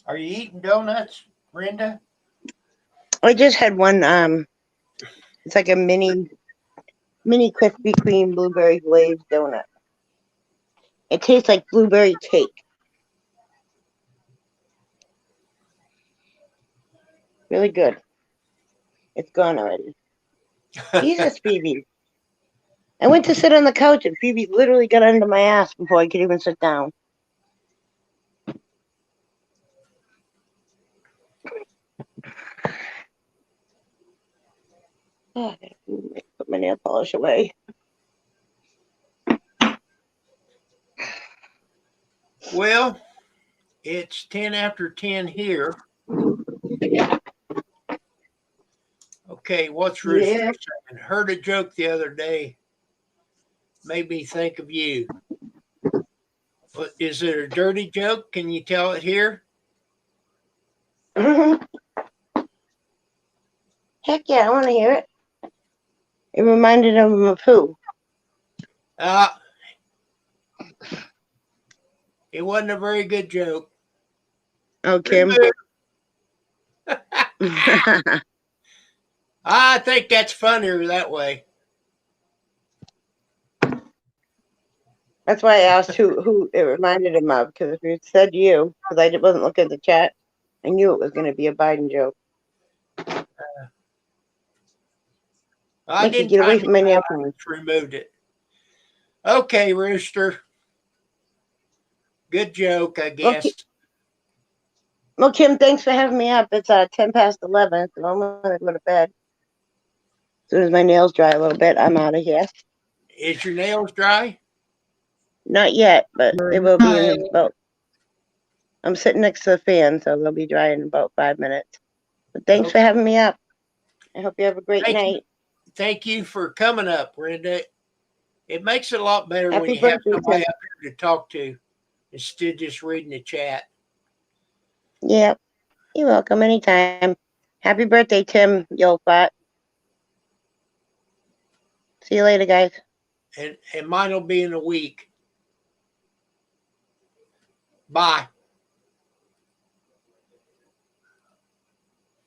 Are you eating donuts, Brenda? I just had one. It's like a mini Krispy Kreme blueberry glazed donut. It tastes like blueberry cake. Really good. It's gone already. Jesus, Phoebe. I went to sit on the couch and Phoebe literally got under my ass before I could even sit down. Oh, I gotta put my nail polish away. Well, it's 10 after 10 here. Okay, what's Rooster Yeah. saying? Heard a joke the other day. Made me think of you. Is it a dirty joke? Can you tell it here? Heck yeah, I want to hear it. It reminded him of who? Uh, it wasn't a very good joke. Oh, Kim. I think that's funnier that way. That's why I asked who it reminded him of, because if it said you, because I wasn't looking at the chat, I knew it was going to be a Biden joke. I Mickey, didn't get away time from my it nail out. I polish. just removed it. Okay, Rooster. Good joke, I guess. Well, Kim, thanks for having me up. It's 10 past 11, so I'm going to go to bed. As soon as my nails dry a little bit, I'm out of here. Is your nails dry? Not yet, but they will be in about. I'm sitting next to the fan, so they'll be dry in about 5 minutes. But thanks for having me up. I hope you have a great night. Thank you for coming up, Brenda. It makes it a lot better when Happy you have birthday, somebody Tim. up here to talk to instead of just reading the chat. Yep. You're welcome anytime. Happy birthday, Tim, you old fat. See you later, guys. And mine will be in a week. Bye.